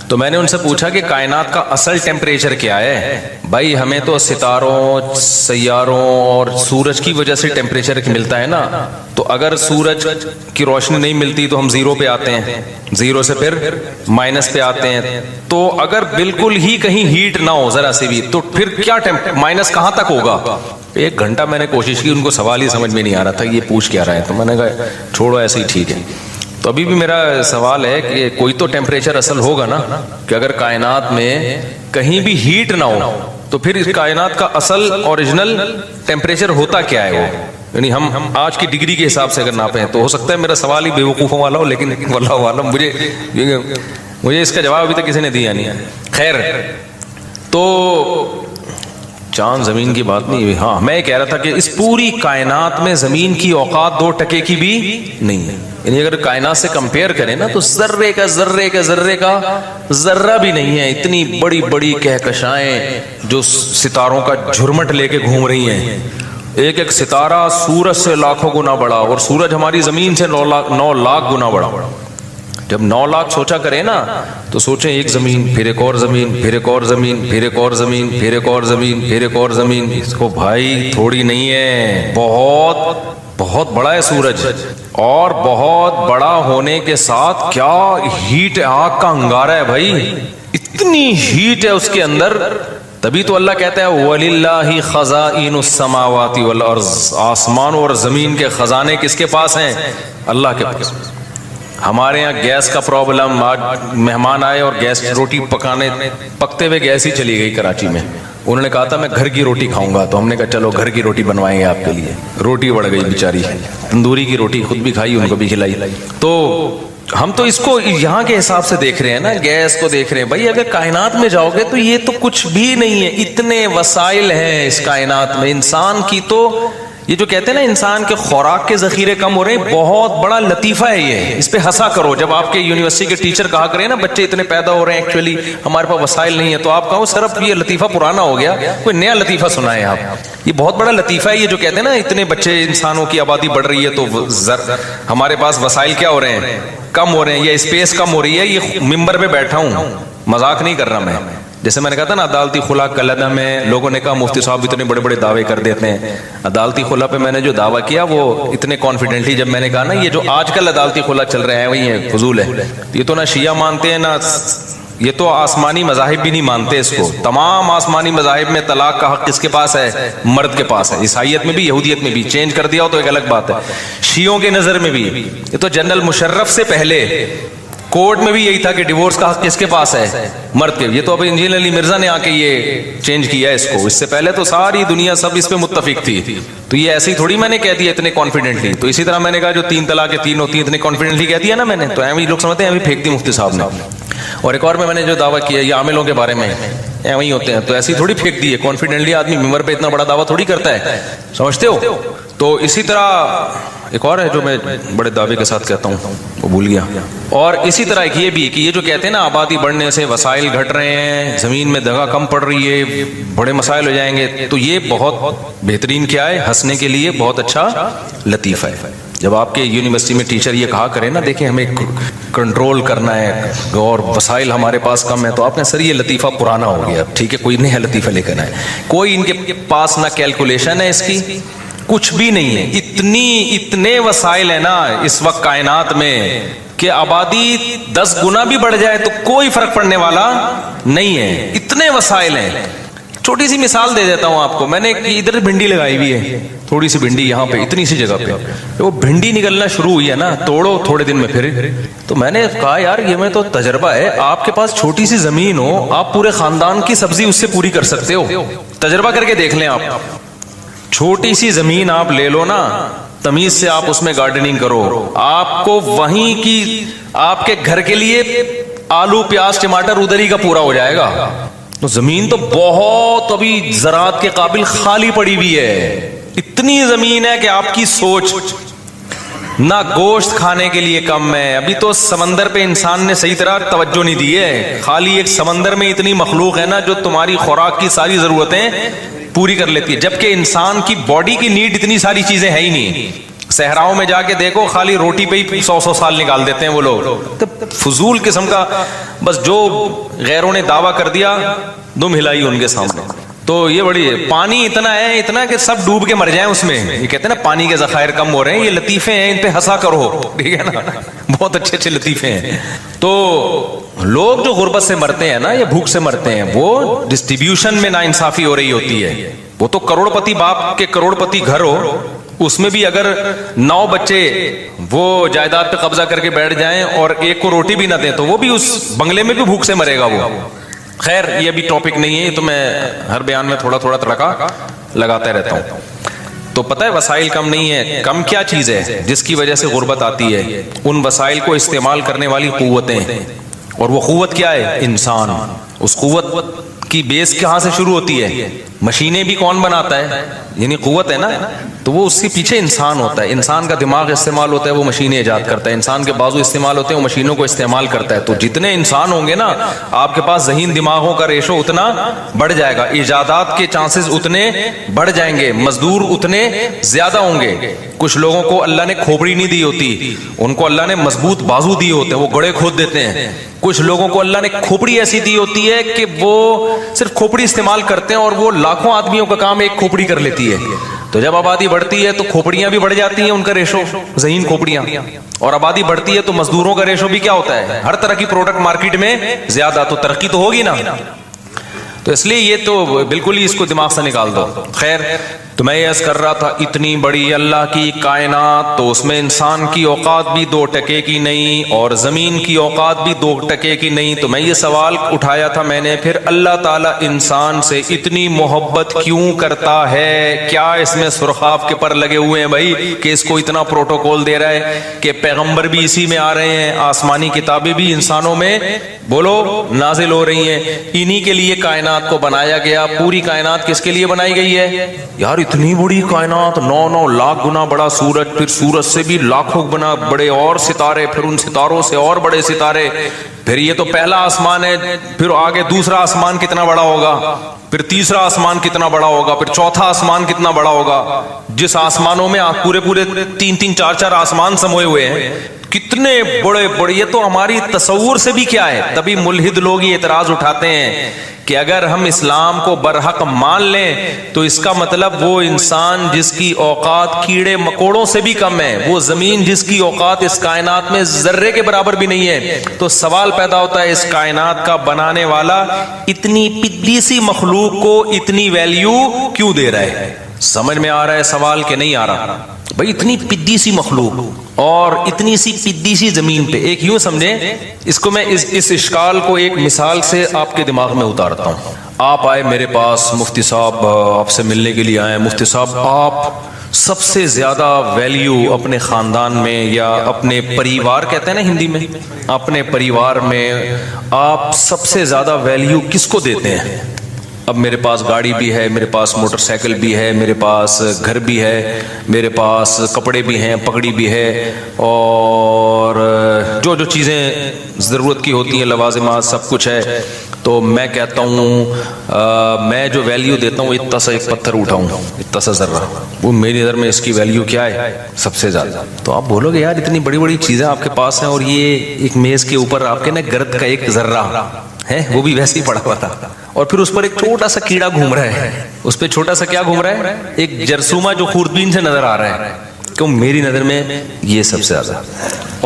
تو میں نے ان سے پوچھا کہ کائنات کا اصل ٹیمپریچر کیا ہے. بھائی ہمیں تو ستاروں, سیاروں اور سورج کی وجہ سے ٹیمپریچر ملتا ہے نا, تو اگر سورج کی روشنی نہیں ملتی تو ہم زیرو پہ آتے ہیں, زیرو سے پھر مائنس پہ آتے ہیں. تو اگر بالکل ہی کہیں ہیٹ نہ ہو ذرا سے بھی, تو پھر کیا مائنس کہاں تک ہوگا. 1 گھنٹہ میں نے کوشش کی, ان کو سوال ہی سمجھ میں نہیں آ رہا تھا یہ پوچھ کیا رہا ہے. تو میں نے کہا چھوڑو ایسے ہی ٹھیک ہے. تو ابھی بھی میرا سوال ہے کہ کوئی تو ٹیمپریچر اصل ہوگا نا, کہ اگر کائنات میں کہیں بھی ہیٹ نہ ہو تو پھر اس کائنات کا اصل اوریجنل ٹیمپریچر ہوتا کیا ہے وہ, یعنی ہم آج کی ڈگری کے حساب سے اگر ناپیں تو ہو سکتا ہے میرا سوال ہی بیوقوفوں والا ہو, لیکن واللہ عالم مجھے اس کا جواب ابھی تک کسی نے دیا نہیں. خیر, تو چاند زمین کی بات نہیں ہوئی. ہاں میں کہہ رہا تھا کہ اس پوری کائنات میں زمین کی اوقات 2% کی بھی نہیں ہے, یعنی اگر کائنات سے کمپیئر کریں نا تو ذرے کا ذرہ بھی نہیں ہے. اتنی بڑی بڑی کہکشائیں جو ستاروں کا جھرمٹ لے کے گھوم رہی ہیں, ایک ایک ستارہ سورج سے لاکھوں گنا بڑا, اور سورج ہماری زمین سے 9 لاکھ گنا بڑا. جب 9 لاکھ سوچا کریں نا تو سوچیں ایک زمین, پھر ایک اور زمین, پھر ایک اور زمین, پھر ایک اور زمین, پھر ایک اور زمین, پھر ایک اور زمین. اس کو بھائی تھوڑی نہیں ہے, بہت بہت بڑا ہے سورج, اور بہت بڑا ہونے کے ساتھ کیا ہیٹ, آگ کا انگارہ ہے بھائی, اتنی ہیٹ ہے اس کے اندر. تبھی تو اللہ کہتا ہے وَلِلَّهِ خَزَائِنُ السَّمَاوَاتِ وَالْأَرْضِ, آسمان اور زمین کے خزانے کس کے پاس ہیں, اللہ کے پاس. ہمارے یہاں گیس کا پرابلم, آج مہمان آئے اور گیس روٹی پکتے ہوئے گیس ہی چلی گئی کراچی میں. انہوں نے کہا تھا میں گھر کی روٹی کھاؤں گا, تو ہم نے کہا چلو گھر کی روٹی بنوائیں گے آپ کے لیے. روٹی بڑھ گئی بیچاری, تندوری کی روٹی, خود بھی کھائی ان کو بھی کھلائی. تو ہم تو اس کو یہاں کے حساب سے دیکھ رہے ہیں نا, گیس کو دیکھ رہے ہیں. بھائی اگر کائنات میں جاؤ گے تو یہ تو کچھ بھی نہیں ہے, اتنے وسائل ہیں اس کائنات میں. انسان کی تو یہ جو کہتے ہیں نا انسان کے خوراک کے ذخیرے کم ہو رہے ہیں, بہت بڑا لطیفہ ہے یہ. اس پہ ہنسا کرو جب آپ کے یونیورسٹی کے ٹیچر کہا کریں نا بچے اتنے پیدا ہو رہے ہیں, ایکچولی ہمارے پاس وسائل نہیں ہے, تو آپ کہو سر اب یہ لطیفہ پرانا ہو گیا, کوئی نیا لطیفہ سنائیں آپ. یہ بہت بڑا لطیفہ ہے یہ جو کہتے ہیں نا اتنے بچے, انسانوں کی آبادی بڑھ رہی ہے تو ہمارے پاس وسائل کیا ہو رہے ہیں, کم ہو رہے ہیں, یا اسپیس کم ہو رہی ہے. یہ ممبر پہ بیٹھا ہوں, مذاق نہیں کر رہا میں. جیسے میں نے کہا تھا نا عدالتی خلا کلدہ میں لوگوں نے کہا مفتی صاحب اتنے بڑے بڑے دعوے کر دیتے ہیں. عدالتی خلا پہ میں نے جو دعویٰ کیا وہ اتنے کانفیڈنٹلی, جب میں نے کہا نا یہ جو آج کل عدالتی خلا چل رہے ہیں وہی ہے, فضول ہے. یہ تو نہ شیعہ مانتے ہیں, نہ یہ تو آسمانی مذاہب بھی نہیں مانتے اس کو. تمام آسمانی مذاہب میں طلاق کا حق کس کے پاس ہے, مرد کے پاس ہے. عیسائیت میں بھی, یہودیت میں بھی. چینج کر دیا ہو تو ایک الگ بات ہے. شیعوں کے نظر میں بھی یہ تو جنرل مشرف سے پہلے کورٹ میں بھی یہی تھا کہ ڈیورس کا حق کس کے پاس ہے, مرد کے. یہ تو اب انجینئر علی مرزا نے آ کے یہ چینج کیا ہے اس کو. اس سے پہلے تو ساری دنیا سب اس پہ متفق تھی. تو یہ ایسے ہی تھوڑی میں نے کہہ دیا اتنے کانفیڈنٹلی. تو اسی طرح میں نے کہا جو 3 طلاق 3 ہوتی ہیں اتنے کانفیڈنٹلی کہہ دیا نا میں نے, تو ایویں لوگ سمجھتے ہیں ایویں پھینک دی مفتی صاحب نے. اور ایک اور میں نے جو دعویٰ کیا یہ عاملوں کے بارے میں ایویں ہی ہوتے ہیں, تو ایسی تھوڑی پھینک دی ہے کانفیڈنٹلی. آدمی ممبر پہ اتنا بڑا دعویٰ تھوڑی کرتا ہے, سمجھتے ہو. تو اسی طرح ایک اور ہے جو میں بڑے دعوے کے ساتھ کہتا ہوں, وہ بھول گیا. اور اسی طرح ایک یہ بھی کہ یہ جو کہتے ہیں نا آبادی بڑھنے سے وسائل گھٹ رہے ہیں, زمین میں دگا کم پڑ رہی ہے, بڑے مسائل ہو جائیں گے, تو یہ بہت بہترین کیا ہے, ہنسنے کے لیے بہت اچھا لطیفہ ہے. جب آپ کے یونیورسٹی میں ٹیچر یہ کہا کرے نا دیکھیں ہمیں کنٹرول کرنا ہے اور وسائل ہمارے پاس کم ہے, تو آپ نے سر یہ لطیفہ پرانا ہو گیا, ٹھیک ہے کوئی نیا لطیفہ لے کر آئے. کوئی ان کے پاس نہ کیلکولیشن ہے اس کی, کچھ بھی نہیں ہے. اتنے وسائل ہیں نا اس وقت کائنات میں کہ آبادی 10 گنا بھی بڑھ جائے تو کوئی فرق پڑنے والا نہیں ہے, اتنے وسائل ہیں. چھوٹی سی مثال دے دیتا ہوں آپ کو. میں نے ادھر بھنڈی لگائی ہوئی ہے, تھوڑی سی بھنڈی یہاں پہ اتنی سی جگہ پہ, وہ بھنڈی نکلنا شروع ہوئی ہے نا, توڑو تھوڑے دن میں پھر. تو میں نے کہا یار یہ میں تو تجربہ ہے, آپ کے پاس چھوٹی سی زمین ہو, آپ پورے خاندان کی سبزی اس سے پوری کر سکتے ہو. تجربہ کر کے دیکھ لیں آپ. چھوٹی سی زمین آپ لے لو نا، تمیز سے آپ اس میں گارڈننگ کرو، آپ کو وہیں کی آپ کے گھر کے لیے آلو پیاز ٹماٹر ادھر ہی کا پورا ہو جائے گا۔ تو زمین تو بہت ابھی زراعت کے قابل خالی پڑی ہوئی ہے، اتنی زمین ہے کہ آپ کی سوچ نہ گوشت کھانے کے لیے کم ہے۔ ابھی تو سمندر پہ انسان نے صحیح طرح توجہ نہیں دی ہے، خالی ایک سمندر میں اتنی مخلوق ہے نا جو تمہاری خوراک کی ساری ضرورتیں پوری کر لیتی ہے، جبکہ انسان کی باڈی کی نیڈ اتنی ساری چیزیں ہے ہی نہیں۔ صحراؤں میں جا کے دیکھو، خالی روٹی پہ ہی 100 سال نکال دیتے ہیں وہ لوگ، تو فضول قسم کا، بس جو غیروں نے دعویٰ کر دیا دم ہلائی ان کے سامنے۔ تو یہ بڑی پانی اتنا ہے، اتنا کہ سب ڈوب کے مر جائیں اس میں۔ یہ کہتے ہیں نا پانی کے ذخائر کم ہو رہے ہیں، یہ لطیفے ہیں، ان پہ ہنسا کرو، ٹھیک ہے نا، بہت اچھے اچھے لطیفے ہیں۔ تو لوگ جو غربت سے مرتے ہیں نا یا بھوک سے مرتے ہیں، وہ ڈسٹریبیوشن میں ناانصافی ہو رہی ہوتی ہے۔ وہ تو کروڑ پتی باپ کے کروڑ پتی گھر ہو، اس میں بھی اگر 9 بچے وہ جائیداد پہ قبضہ کر کے بیٹھ جائیں اور ایک کو روٹی بھی نہ دیں تو وہ بھی اس بنگلے میں بھی بھوک سے مرے گا وہ۔ خیر یہ بھی ٹاپک نہیں ہے، یہ تو میں ہر بیان میں تھوڑا تھوڑا تڑکا لگاتا رہتا ہوں۔ تو پتہ ہے وسائل کم نہیں ہے، کم کیا چیز ہے جس کی وجہ سے غربت آتی ہے؟ ان وسائل کو استعمال کرنے والی قوتیں، اور وہ قوت کیا ہے؟ انسان۔ اس قوت کی بیس کہاں سے شروع ہوتی ہے؟ مشینیں بھی کون بناتا ہے؟ یعنی قوت ہے نا، تو وہ اس کے پیچھے انسان ہوتا ہے۔ انسان کا دماغ استعمال ہوتا ہے، وہ مشینیں ایجاد کرتا ہے۔ انسان کے بازو استعمال ہوتے ہیں، وہ مشینوں کو استعمال کرتا ہے۔ تو جتنے انسان ہوں گے نا، آپ کے پاس ذہین دماغوں کا ریشو اتنا بڑھ جائے گا، ایجادات کے چانسز اتنے بڑھ جائیں گے، مزدور اتنے زیادہ ہوں گے۔ کچھ لوگوں کو اللہ نے کھوپڑی نہیں دی ہوتی، ان کو اللہ نے مضبوط بازو دیے ہوتے ہیں، وہ گڑے کھود دیتے ہیں۔ کچھ لوگوں کو اللہ نے کھوپڑی ایسی دی ہوتی ہے کہ وہ صرف کھوپڑی استعمال کرتے ہیں، اور وہ لاکھوں آدمیوں کا کام ایک کھوپڑی کر لیتی ہے۔ تو جب آبادی بڑھتی ہے تو کھوپڑیاں بھی بڑھ جاتی ہیں، ان کا ریشو ذہین کھوپڑیاں، اور آبادی بڑھتی ہے تو مزدوروں کا ریشو بھی کیا ہوتا ہے؟ ہر طرح کی پروڈکٹ مارکیٹ میں زیادہ، تو ترقی تو ہوگی نا۔ تو اس لیے یہ تو بالکل ہی اس کو دماغ سے نکال دو۔ خیر تو میں یہ عرض کر رہا تھا، اتنی بڑی اللہ کی کائنات، تو اس میں انسان کی اوقات بھی 2 ٹکے کی نہیں اور زمین کی اوقات بھی 2 ٹکے کی نہیں۔ تو میں یہ سوال اٹھایا تھا میں نے، پھر اللہ تعالیٰ انسان سے اتنی محبت کیوں کرتا ہے؟ کیا اس میں سرخاب کے پر لگے ہوئے ہیں بھائی کہ اس کو اتنا پروٹوکول دے رہا ہے کہ پیغمبر بھی اسی میں آ رہے ہیں، آسمانی کتابیں بھی انسانوں میں بولو نازل ہو رہی ہیں، انہی کے لیے کائنات کو بنایا گیا۔ پوری کائنات کس کے لیے بنائی گئی ہے یار؟ اتنی بڑی کائنات، 9 لاکھ گنا بڑا سورج، پھر سورج سے بھی لاکھوں گنا بڑے اور ستارے، پھر ان ستاروں سے اور بڑے ستارے، پھر یہ تو پہلا آسمان ہے، پھر آگے دوسرا آسمان کتنا بڑا ہوگا، پھر تیسرا آسمان کتنا بڑا ہوگا، پھر چوتھا آسمان کتنا بڑا ہوگا، جس آسمانوں میں پورے 3 4 آسمان سموئے ہوئے ہیں، کتنے بڑے بڑے، یہ تو ہماری تصور سے بھی کیا ہے۔ تبھی ملحد لوگ یہ اعتراض اٹھاتے ہیں کہ اگر ہم اسلام کو برحق مان لیں تو اس کا مطلب وہ انسان جس کی اوقات کیڑے مکوڑوں سے بھی کم ہے، وہ زمین جس کی اوقات اس کائنات میں ذرے کے برابر بھی نہیں ہے، تو سوال پیدا ہوتا ہے اس کائنات کا بنانے والا اتنی پدی سی مخلوق کو اتنی ویلیو کیوں دے رہا ہے؟ سمجھ میں آ رہا ہے سوال کہ نہیں آ رہا؟ بھائی اتنی پدی سی مخلوق اور اتنی سی پدی سی زمین پہ، ایک یوں سمجھیں اس کو، میں اس اشکال کو ایک مثال سے آپ کے دماغ میں اتارتا ہوں۔ آپ آئے میرے پاس، مفتی صاحب آپ سے ملنے کے لیے آئے، مفتی صاحب آپ سب سے زیادہ ویلیو اپنے خاندان میں یا اپنے پریوار کہتے ہیں نا ہندی میں، اپنے پریوار میں آپ سب سے زیادہ ویلیو کس کو دیتے ہیں؟ اب میرے پاس گاڑی بھی ہے، میرے پاس موٹر سائیکل بھی ہے، میرے پاس گھر بھی ہے، میرے پاس کپڑے بھی ہیں، پگڑی بھی ہے، اور جو جو چیزیں ضرورت کی ہوتی ہیں، لوازمات، سب کچھ ہے۔ تو میں کہتا ہوں میں جو ویلیو دیتا ہوں اتنا سا ایک پتھر اٹھاؤں، اتنا سا ذرہ، وہ میری نظر میں اس کی ویلیو کیا ہے؟ سب سے زیادہ۔ تو آپ بولو گے یار اتنی بڑی بڑی چیزیں آپ کے پاس ہیں اور یہ ایک میز کے اوپر آپ کے نا گرد کا ایک ذرہ ہے، وہ بھی ویسے ہی پڑا ہوا تھا، اور پھر اس پر ایک چھوٹا سا کیڑا گھوم رہا ہے، اس پہ چھوٹا سا کیا گھوم رہا ہے؟ ایک جرثومہ جو خوردبین سے نظر آ رہا ہے۔ کیوں؟ میری نظر میں یہ سب سے زیادہ،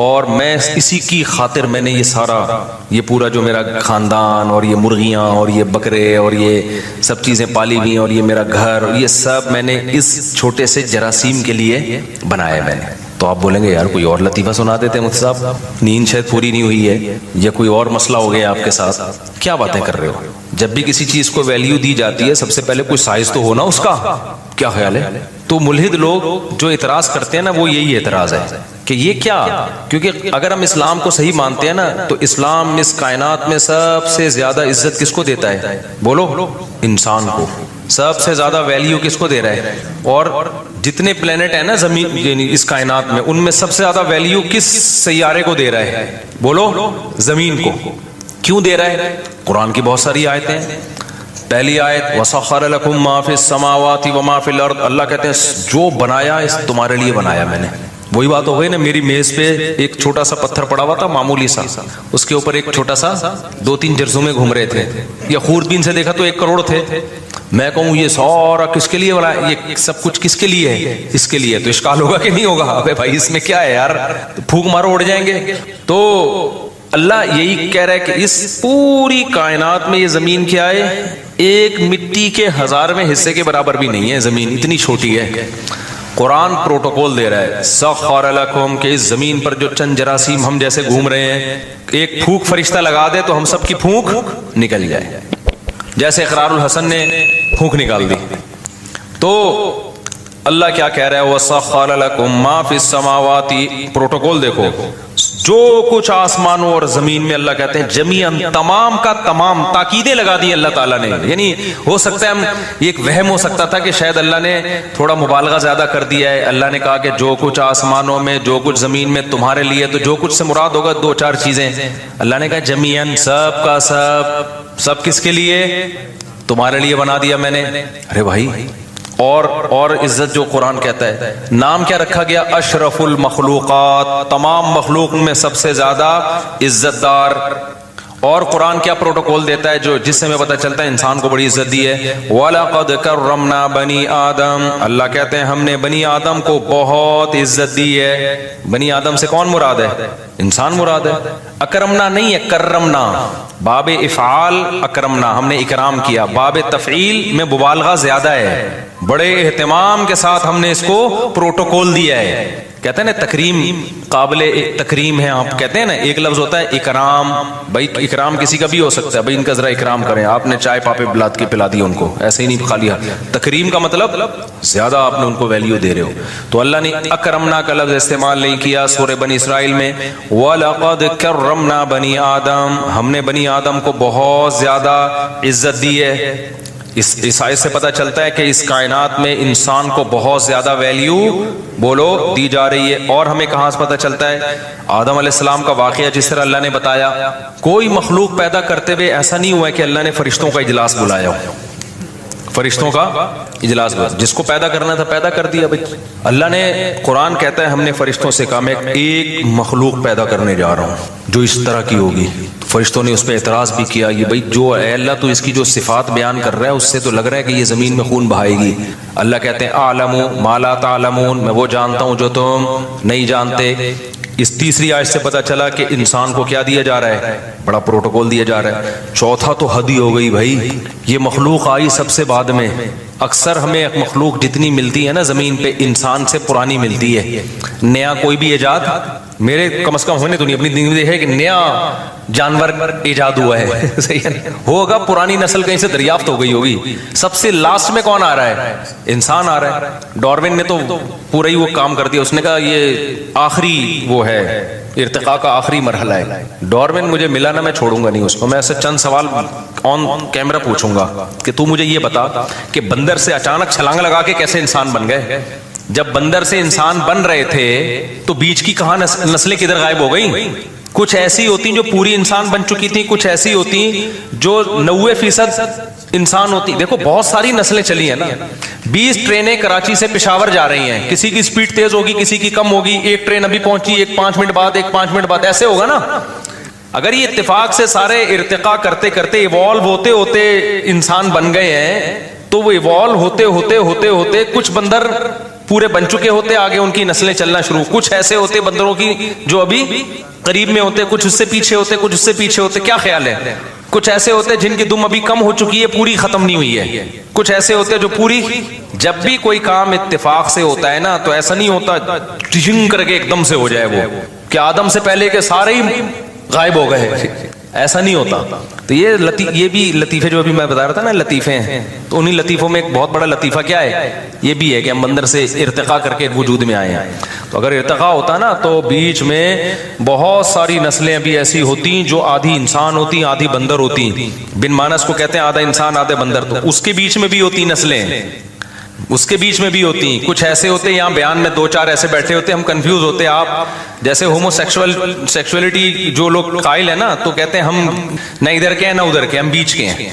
اور میں اسی کی خاطر میں نے یہ سارا، یہ پورا جو میرا خاندان اور یہ مرغیاں اور یہ بکرے اور یہ سب چیزیں پالی ہوئی ہیں اور یہ میرا گھر، یہ سب میں نے اس چھوٹے سے جراثیم کے لیے بنایا میں نے۔ تو آپ بولیں گے یار کوئی اور لطیفہ سنا دیتے ہیں مفتی صاحب، نیند شاید پوری نہیں ہوئی ہے یا کوئی اور مسئلہ ہو گیا آپ کے ساتھ، کیا باتیں کر رہے ہو؟ جب بھی کسی چیز کو ویلیو دی جاتی ہے سب سے پہلے کوئی سائز تو ہونا اس کا. کیا خیال ہے؟ تو ملحد لوگ جو اعتراض کرتے ہیں نا وہ یہی اعتراض ہے کہ یہ کیا، کیونکہ اگر ہم اسلام کو صحیح مانتے ہیں نا تو اسلام اس کائنات میں سب سے زیادہ عزت کس کو دیتا ہے؟ بولو. انسان کو. سب سے زیادہ ویلیو کس کو دے رہا ہے؟ اور جتنے پلینٹ ہیں نا زمین یعنی اس کائنات میں، ان میں سب سے زیادہ ویلیو کس سیارے کو دے رہا ہے؟ بولو. زمین کو. کیوں دے رہا ہے؟ قرآن کی بہت ساری آیتیں ہیں. پہلی آیت وَسَخَّرَ لَكُم مَّا فِي السَّمَاوَاتِ وَمَا فِي الْأَرْضِ، اللہ کہتے ہیں جو بنایا اس تمہارے لیے بنایا میں نے. وہی بات ہو گئی نا، میری میز پہ ایک چھوٹا سا پتھر پڑا ہوا تھا معمولی سا، اس کے اوپر ایک چھوٹا سا 2-3 جرثومے گھوم رہے تھے، یا خوردبین سے دیکھا تو 1 کروڑ تھے. میں کہوں یہ سارا کس کے لیے بنایا، یہ سب کچھ کس کے لیے ہے؟ اس کے لیے. تو اشکال ہوگا کہ نہیں ہوگا؟ ابے بھائی اس میں کیا ہے یار، پھونک مارو اڑ جائیں گے. تو اللہ یہی کہہ رہا ہے کہ اس پوری کائنات میں یہ زمین کیا ہے؟ ایک مٹی کے 1000ویں حصے کے برابر بھی نہیں ہے. زمین اتنی چھوٹی ہے. قرآن پروٹوکول دے رہا ہے سخر لکم کہ اس زمین پر جو چند جراثیم ہم جیسے گھوم رہے ہیں، ایک پھونک فرشتہ لگا دے تو ہم سب کی پھونک نکل جائے. جیسے اقرار الحسن نے پھونک نکال دی. تو اللہ کیا کہہ رہا ہے؟ وَسَخَّرَ لَكُم مَّا فِي السَّمَاوَاتِ. پروٹوکول دیکھو، جو کچھ آسمانوں اور زمین میں اللہ کہتے ہیں جمیعاً، تمام کا تمام. تاکیدیں لگا دی اللہ تعالیٰ نے. یعنی ہو سکتا ہے ہم ایک وہم ہو سکتا تھا کہ شاید اللہ نے تھوڑا مبالغہ زیادہ کر دیا ہے. اللہ نے کہا کہ جو کچھ آسمانوں میں جو کچھ زمین میں تمہارے لیے، تو جو کچھ سے مراد ہوگا 2-4 چیزیں. اللہ نے کہا جمیعاً، سب کا سب کس کے لیے؟ تمہارے لیے بنا دیا میں نے. ارے بھائی، اور عزت جو قرآن کہتا ہے، نام کیا رکھا گیا؟ اشرف المخلوقات، تمام مخلوق میں سب سے زیادہ عزت دار. اور قرآن کیا پروٹوکول دیتا ہے جو جس سے ہمیں پتہ چلتا ہے انسان کو بڑی عزت دی ہے؟ وَلَقَدْ كَرَّمْنَا بَنِي آدَمَ. اللہ کہتے ہیں ہم نے بنی آدم کو بہت عزت دی ہے. بنی آدم سے کون مراد ہے؟ انسان مراد ہے. اکرمنا نہیں ہے، کرمنا. باب افعال اکرمنا، ہم نے اکرام کیا. باب تفعیل میں مبالغہ زیادہ ہے، بڑے اہتمام کے ساتھ ہم نے اس کو پروٹوکول دیا ہے. کہتے ہیں نا تکریم قابل تکریم ہے. آپ کہتے ہیں نا ایک لفظ ہوتا ہے اکرام. بھائی اکرام کسی کا بھی ہو سکتا ہے، بھائی ان کا ذرا اکرام کریں. آپ نے چائے پاپے بلاد کے پلا دی ان کو، ایسے ہی نہیں خالی. تکریم کا مطلب زیادہ آپ نے ان کو ویلیو دے رہے ہو. تو اللہ نے اکرمنا کا لفظ استعمال نہیں کیا سورہ بنی اسرائیل میں. وَلَقَدْ كَرَّمْنَا بَنِي آدَمَ، ہم نے بنی آدم کو بہت زیادہ عزت دی ہے. اس آیت سے پتہ چلتا ہے کہ اس کائنات میں انسان کو بہت زیادہ ویلیو بولو دی جا رہی ہے. اور ہمیں کہاں سے پتہ چلتا ہے؟ آدم علیہ السلام کا واقعہ جس طرح اللہ نے بتایا. کوئی مخلوق پیدا کرتے ہوئے ایسا نہیں ہوا ہے کہ اللہ نے فرشتوں کا اجلاس بلایا ہو. فرشتوں کا اجلاس بلایا، جس کو پیدا کرنا تھا پیدا کر دیا. بھائی اللہ نے، قرآن کہتا ہے ہم نے فرشتوں سے کہا میں ایک مخلوق پیدا کرنے جا رہا ہوں جو اس طرح کی ہوگی. فرشتوں نے اس پہ اعتراض بھی کیا، یہ بھائی جو اے اللہ تو اس کی جو صفات بیان کر رہا ہے اس سے تو لگ رہا ہے کہ یہ زمین میں خون بہائے گی. اللہ کہتے ہیں اعلم ما لا تعلمون، میں وہ جانتا ہوں جو تم نہیں جانتے. اس تیسری آیت سے پتہ چلا کہ انسان کو کیا دیا جا رہا ہے؟ بڑا پروٹوکول دیا جا رہا ہے. چوتھا تو حد ہی ہو گئی بھائی، یہ مخلوق آئی سب سے بعد میں. اکثر ہمیں ایک مخلوق جتنی ملتی ہے نا زمین پہ، انسان سے پرانی ملتی ہے. نیا کوئی بھی ایجاد میرے کم از کم ہونے تو نہیں اپنی زندگی میں ہے کہ نیا جانور ایجاد ہوا ہے. صحیح ہے، ہوگا پرانی نسل کہیں سے دریافت ہو گئی ہوگی. سب سے لاسٹ میں کون آ رہا ہے؟ انسان آ رہا ہے. ڈارون نے تو پورا ہی وہ کام کر دیا. اس نے کہا یہ آخری وہ ہے، ارتقاء کا آخری مرحلہ ہے. ڈارون مجھے ملا نا، میں چھوڑوں گا نہیں اس کو. میں ایسے چند سوال آن کیمرہ پوچھوں گا کہ تو مجھے یہ بتا کہ بندر سے اچانک چھلانگ لگا کے کیسے انسان بن گئے؟ جب بندر سے انسان بن رہے تھے تو بیچ کی کہاں نسلیں کدھر غائب ہو گئیں؟ کچھ ایسی ہوتی جو پوری انسان بن چکی تھی، کچھ ایسی ہوتی جو 90% انسان ہوتی. دیکھو بہت ساری نسلیں چلی ہیں نا. 20 ٹرینیں کراچی سے پشاور جا رہی ہیں، کسی کی سپیڈ تیز ہوگی کسی کی کم ہوگی. ایک ٹرین ابھی پہنچی، ایک 5 منٹ بعد، ایک 5 منٹ بعد، ایسے ہوگا نا. اگر یہ اتفاق سے سارے ارتقاء کرتے کرتے ایوالو ہوتے ہوتے انسان بن گئے ہیں تو وہ ایوالو ہوتے ہوتے ہوتے ہوتے کچھ بندر پورے بن چکے ہوتے، آگے ان کی نسلیں چلنا شروع. کچھ ایسے ہوتے بندروں کی جو ابھی قریب میں ہوتے، کچھ اس سے پیچھے ہوتے، کچھ اس سے پیچھے ہوتے. کیا خیال ہے؟ کچھ ایسے ہوتے جن کی دم ابھی کم ہو چکی ہے، پوری ختم نہیں ہوئی ہے. کچھ ایسے ہوتے جو پوری. جب بھی کوئی کام اتفاق سے ہوتا ہے نا تو ایسا نہیں ہوتا ٹشنگ کر کے ایک دم سے ہو جائے وہ کہ آدم سے پہلے کے سارے ہی غائب ہو گئے. ایسا نہیں ہوتا. تو یہ بھی لطیفے جو ابھی میں بتا رہا تھا نا لطیفے ہیں, تو انہی لطیفوں میں ایک بہت بڑا لطیفہ کیا ہے, یہ بھی ہے کہ ہم اندر سے ارتقا کر کے وجود میں آئے ہیں. تو اگر ارتقا ہوتا نا تو بیچ میں بہت ساری نسلیں ابھی ایسی ہوتی جو آدھی انسان ہوتی آدھی بندر ہوتی. بن مانس کو کہتے ہیں آدھا انسان آدھے بندر, تو اس کے بیچ میں بھی ہوتی نسلیں, اس کے بیچ میں بھی ہوتی ہیں. کچھ ایسے ہوتے ہیں یہاں بیان میں دو چار ایسے بیٹھے ہوتے ہیں, ہم کنفیوز ہوتے ہیں. آپ جیسے ہومو سیکشولیٹی جو لوگ قائل ہیں نا, تو کہتے ہیں ہم نہ ادھر کے ہیں نہ ادھر کے, ہم بیچ کے ہیں.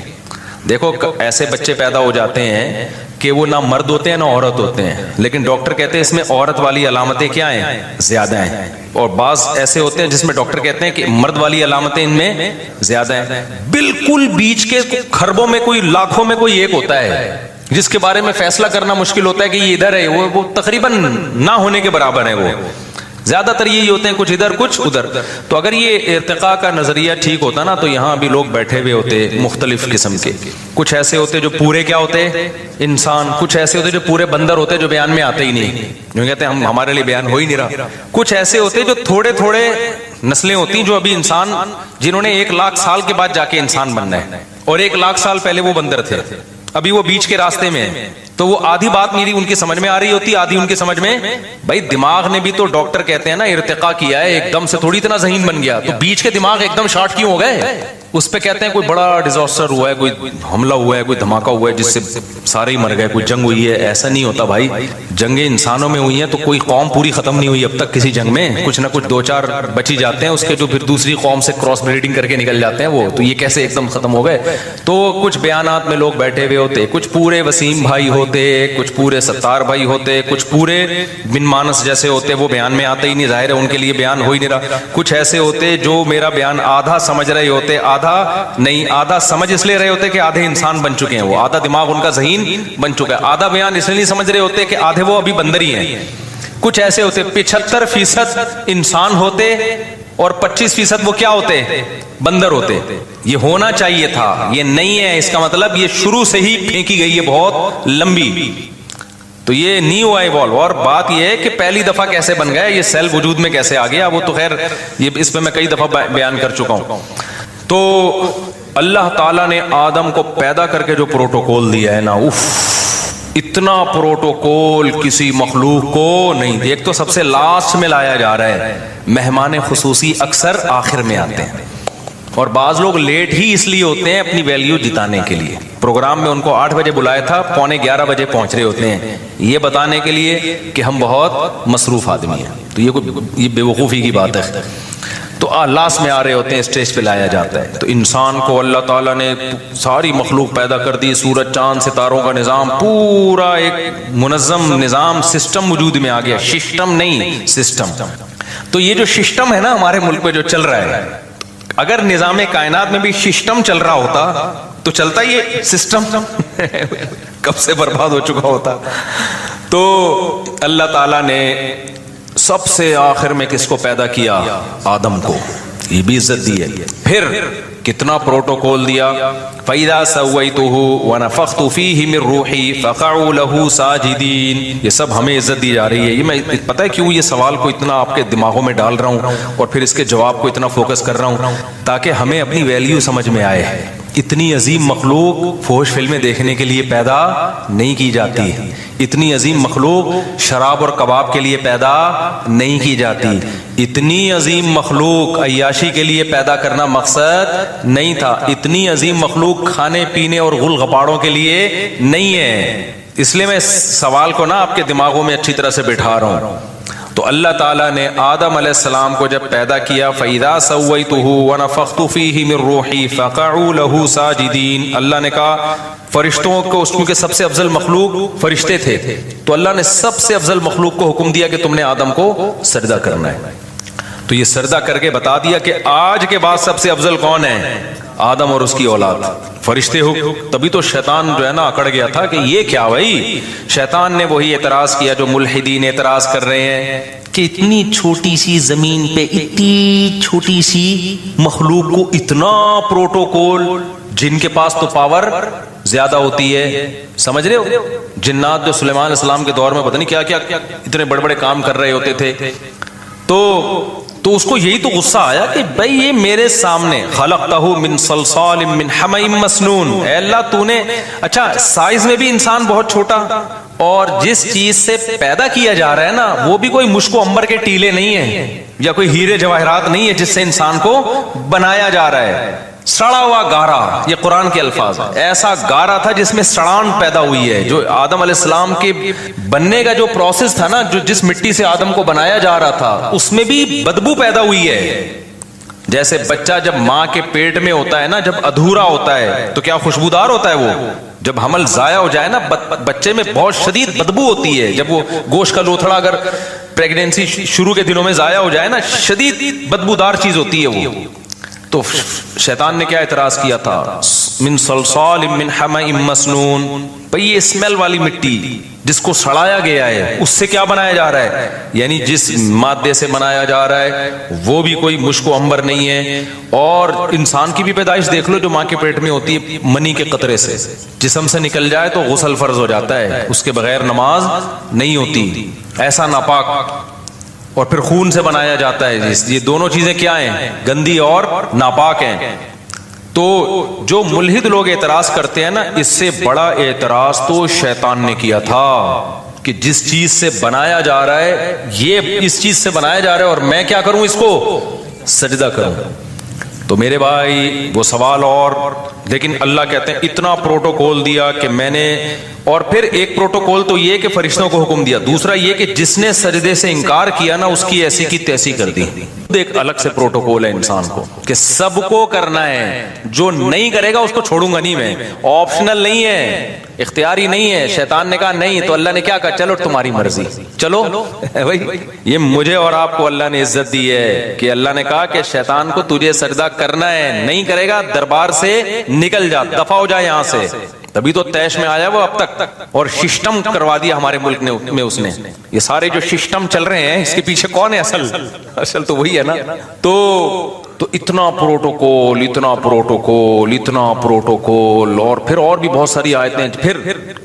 دیکھو ایسے بچے پیدا ہو جاتے ہیں کہ وہ نہ مرد ہوتے ہیں نہ عورت ہوتے ہیں, لیکن ڈاکٹر کہتے ہیں اس میں عورت والی علامتیں کیا ہیں, زیادہ ہیں. اور بعض ایسے ہوتے ہیں جس میں ڈاکٹر کہتے ہیں کہ مرد والی علامتیں ان میں زیادہ ہیں. بالکل بیچ کے خربوں میں کوئی لاکھوں میں کوئی ایک ہوتا ہے جس کے بارے میں فیصلہ کرنا مشکل ہوتا ہے کہ یہ ادھر ہے, وہ تقریباً نہ ہونے کے برابر ہے. وہ زیادہ تر یہی ہوتے ہیں, کچھ ادھر کچھ ادھر. تو اگر یہ ارتقاء کا نظریہ ٹھیک ہوتا نا, تو یہاں بھی لوگ بیٹھے ہوئے ہوتے مختلف قسم کے. کچھ ایسے ہوتے جو پورے کیا ہوتے انسان, کچھ ایسے ہوتے جو پورے بندر ہوتے جو بیان میں آتے ہی نہیں, جو کہتے ہیں ہمارے لیے بیان ہو ہی نہیں رہا. کچھ ایسے ہوتے جو تھوڑے تھوڑے نسلیں ہوتی جو ابھی انسان, جنہوں نے 1,00,000 سال کے بعد جا کے انسان بننا ہے, اور 1,00,000 سال پہلے وہ بندر تھے, ابھی وہ بیچ کے راستے میں ہیں. تو وہ آدھی بات میری ان کی سمجھ میں آ رہی ہوتی, آدھی ان کی سمجھ میں. بھائی دماغ نے بھی تو, ڈاکٹر کہتے ہیں نا ارتقا کیا ہے, ایک دم سے تھوڑی اتنا ذہین بن گیا. تو بیچ کے دماغ ایک دم شارٹ کیوں ہو گئے, اس پہ کہتے ہیں کوئی بڑا ڈیزاسٹر ہوا ہے, کوئی حملہ ہوا ہے, کوئی دھماکہ ہوا ہے جس سے سارے ہی مر گئے, کوئی جنگ ہوئی ہے. ایسا نہیں ہوتا بھائی, جنگیں انسانوں میں ہوئی ہیں تو کوئی قوم پوری ختم نہیں ہوئی اب تک کسی جنگ میں. کچھ نہ کچھ 2-4 بچی جاتے ہیں, اس کے جو پھر دوسری قوم سے کراس بریڈنگ کر کے نکل جاتے ہیں وہ. تو یہ کیسے ایک دم ختم ہو گئے. تو کچھ بیانات میں لوگ بیٹھے ہوئے ہوتے, کچھ پورے وسیم بھائی ہوتے, کچھ پورے ستار بھائی ہوتے, کچھ پورے بن مانس جیسے ہوتے, وہ بیان میں آتے ہی نہیں, ظاہر ہے ان کے لیے بیان ہو ہی نہیں رہا. کچھ ایسے ہوتے جو میرا بیان آدھا سمجھ رہے ہوتے, آدھا نہیں, آدھا سمجھ اس لیے رہے ہوتے کہ آدھے انسان بن چکے ہیں, وہ آدھا دماغ ان کا ذہین بن چکا ہے. آدھا بیان اس لیے نہیں سمجھ رہے ہوتے کہ آدھے وہ ابھی بندر ہی ہیں. کچھ ایسے ہوتے 75% انسان ہوتے اور 25% وہ کیا ہوتے, بندر ہوتے. یہ ہونا چاہیے تھا, یہ نہیں ہے. اس کا مطلب یہ شروع سے ہی پھینکی گئی ہے بہت لمبی. تو یہ نہیں ہوا ایوالو. اور بات یہ ہے کہ پہلی دفعہ کیسے بن گیا, یہ سیل وجود میں کیسے آ گیا, وہ تو خیر یہ اس پہ میں کئی دفعہ بیان کر چکا ہوں. تو اللہ تعالیٰ نے آدم کو پیدا کر کے جو پروٹوکول دیا ہے نا, اتنا پروٹوکول کسی مخلوق کو نہیں. ایک تو سب سے لاسٹ میں لایا جا رہا ہے, مہمان خصوصی اکثر آخر میں آتے ہیں, اور بعض لوگ لیٹ ہی اس لیے ہوتے ہیں اپنی ویلیو جتانے کے لیے. پروگرام میں ان کو 8 بجے بلایا تھا, 11:15 بجے پہنچ رہے ہوتے ہیں, یہ بتانے کے لیے کہ ہم بہت مصروف آدمی ہیں. تو یہ بے وقوفی کی بات ہے. تو لاسٹ میں آ رہے ہوتے ہیں, اسٹیج پہ لایا جاتا ہے. تو انسان کو اللہ تعالیٰ نے ساری مخلوق پیدا کر دی, سورج چاند ستاروں کا نظام, پورا ایک منظم نظام سسٹم وجود میں آ گیا. سسٹم نہیں, سسٹم. تو یہ جو سسٹم ہے نا ہمارے ملک میں جو چل رہا ہے, اگر نظام کائنات میں بھی سسٹم چل رہا ہوتا تو چلتا یہ سسٹم کب سے برباد ہو چکا ہوتا. تو اللہ تعالیٰ نے سب سے آخر میں کس کو پیدا کیا, آدم کو. یہ بھی عزت دی ہے. پھر کتنا پروٹوکول دیا, فَإِذَا سَوَّيْتُهُ وَنَفَخْتُ فِيهِ مِن رُوحِي فَقَعُوا لَهُ سَاجِدِينَ. یہ سب ہمیں عزت دی جا رہی ہے. یہ میں پتہ ہے کیوں یہ سوال کو اتنا آپ کے دماغوں میں ڈال رہا ہوں اور پھر اس کے جواب کو اتنا فوکس کر رہا ہوں, تاکہ ہمیں اپنی ویلیو سمجھ میں آئے. اتنی عظیم مخلوق فوش فلمیں دیکھنے کے لیے پیدا نہیں کی جاتی. اتنی عظیم مخلوق شراب اور کباب کے لیے پیدا نہیں کی جاتی. اتنی عظیم مخلوق عیاشی کے لیے پیدا کرنا مقصد نہیں تھا. اتنی عظیم مخلوق کھانے پینے اور غل غپاڑوں کے لیے نہیں ہے. اس لیے میں سوال کو نا آپ کے دماغوں میں اچھی طرح سے بٹھا رہا ہوں. تو اللہ تعالیٰ نے آدم علیہ السلام کو جب پیدا کیا, فَإِذَا سَوَّيْتُهُ وَنَفَخْتُ فِيهِ مِن رُوحِي فَقَعُوا لَهُ سَاجِدِينَ. اللہ نے کہا فرشتوں کو, اس کے سب سے افضل مخلوق فرشتے تھے, تو اللہ نے سب سے افضل مخلوق کو حکم دیا کہ تم نے آدم کو سجدہ کرنا ہے. تو یہ سجدہ کر کے بتا دیا کہ آج کے بعد سب سے افضل کون ہے, آدم اور اس کی اولاد, فرشتے ہو. تبھی تو شیطان جو ہے نا اکڑ گیا تھا کہ یہ کیا بھائی. شیطان نے وہی اعتراض کیا جو ملحدین اعتراض کر رہے ہیں کہ اتنی چھوٹی سی زمین پہ اتنی چھوٹی سی مخلوق کو اتنا پروٹوکول, جن کے پاس تو پاور زیادہ ہوتی ہے. سمجھ رہے ہو, جنات جو سلیمان علیہ السلام کے دور میں پتہ نہیں کیا کیا اتنے بڑے بڑے کام کر رہے ہوتے تھے. تو تو اس کو یہی تو غصہ آیا کہ بھائی یہ میرے سامنے خلقتہ من صلصال من حمأ مسنون، اے اللہ تو نے، اچھا سائز میں بھی انسان بہت چھوٹا، اور جس چیز سے پیدا کیا جا رہا ہے نا وہ بھی کوئی مشک و عنبر کے ٹیلے نہیں ہیں یا کوئی ہیرے جواہرات نہیں ہے جس سے انسان کو بنایا جا رہا ہے، سڑا ہوا گارا، یہ قرآن کے الفاظ ہیں، ایسا گارا تھا جس میں سڑان پیدا ہوئی ہے، جو آدم علیہ السلام کے بننے کا جو پروسیس تھا نا، جو جس مٹی سے آدم کو بنایا جا رہا تھا اس میں بھی بدبو پیدا ہوئی ہے۔ جیسے بچہ جب ماں کے پیٹ میں ہوتا ہے نا، جب ادھورا ہوتا ہے تو کیا خوشبودار ہوتا ہے وہ، جب حمل ضائع ہو جائے نا بچے میں بہت شدید بدبو ہوتی ہے، جب وہ گوشت کا لوتھڑا اگر پریگنینسی شروع کے دنوں میں ضائع ہو جائے نا، شدید بدبودار چیز ہوتی ہے وہ۔ تو شیطان نے کیا اعتراض کیا تھا، من صلصال من حمأ مسنون، بھئی یہ اسمیل والی مٹی جس کو سڑایا گیا ہے اس سے کیا بنایا جا رہا ہے، یعنی جس مادے سے بنایا جا رہا ہے وہ بھی کوئی مشک و عنبر نہیں ہے، اور انسان کی بھی پیدائش دیکھ لو جو ماں کے پیٹ میں ہوتی ہے، منی کے قطرے سے جسم سے نکل جائے تو غسل فرض ہو جاتا ہے، اس کے بغیر نماز نہیں ہوتی، ایسا ناپاک، اور پھر خون سے بنایا جاتا ہے، یہ دونوں چیزیں کیا ہیں، گندی اور ناپاک ہیں۔ تو جو ملحد لوگ اعتراض کرتے ہیں نا، اس سے بڑا اعتراض تو شیطان نے کیا تھا کہ جس چیز سے بنایا جا رہا ہے، یہ اس چیز سے بنایا جا رہا ہے اور میں کیا کروں، اس کو سجدہ کروں۔ تو میرے بھائی وہ سوال، اور لیکن اللہ کہتے ہیں اتنا پروٹوکول دیا کہ میں نے، اور پھر ایک پروٹوکول تو یہ کہ فرشتوں کو حکم دیا، دوسرا یہ کہ جس نے سجدے سے انکار کیا نا اس کی ایسی کی تیسی کر دی۔ ایک الگ سے پروٹوکول ہے انسان کو کہ سب کو کرنا ہے، جو نہیں کرے گا اس کو چھوڑوں گا نہیں میں، آپشنل نہیں ہے، اختیاری نہیں ہے۔ شیطان نے کہا نہیں، تو اللہ نے کیا کہا، چلو تمہاری مرضی، چلو بھائی۔ یہ مجھے اور آپ کو اللہ نے عزت دی ہے کہ اللہ نے کہا کہ شیطان کو تجھے سجدہ کرنا ہے، نہیں کرے گا دربار سے نکل جا، دفع ہو جائے یہاں سے۔ تبھی تو تیش میں آیا وہ اب تک، اور سسٹم کروا دیا ہمارے ملک میں اس نے۔ یہ سارے جو سسٹم چل رہے ہیں اس کے پیچھے کون ہے، اصل تو وہی ہے نا۔ تو اتنا پروٹوکول، اتنا پروٹوکول، اتنا پروٹوکول، اور پھر اور بھی بہت ساری آیتیں۔ پھر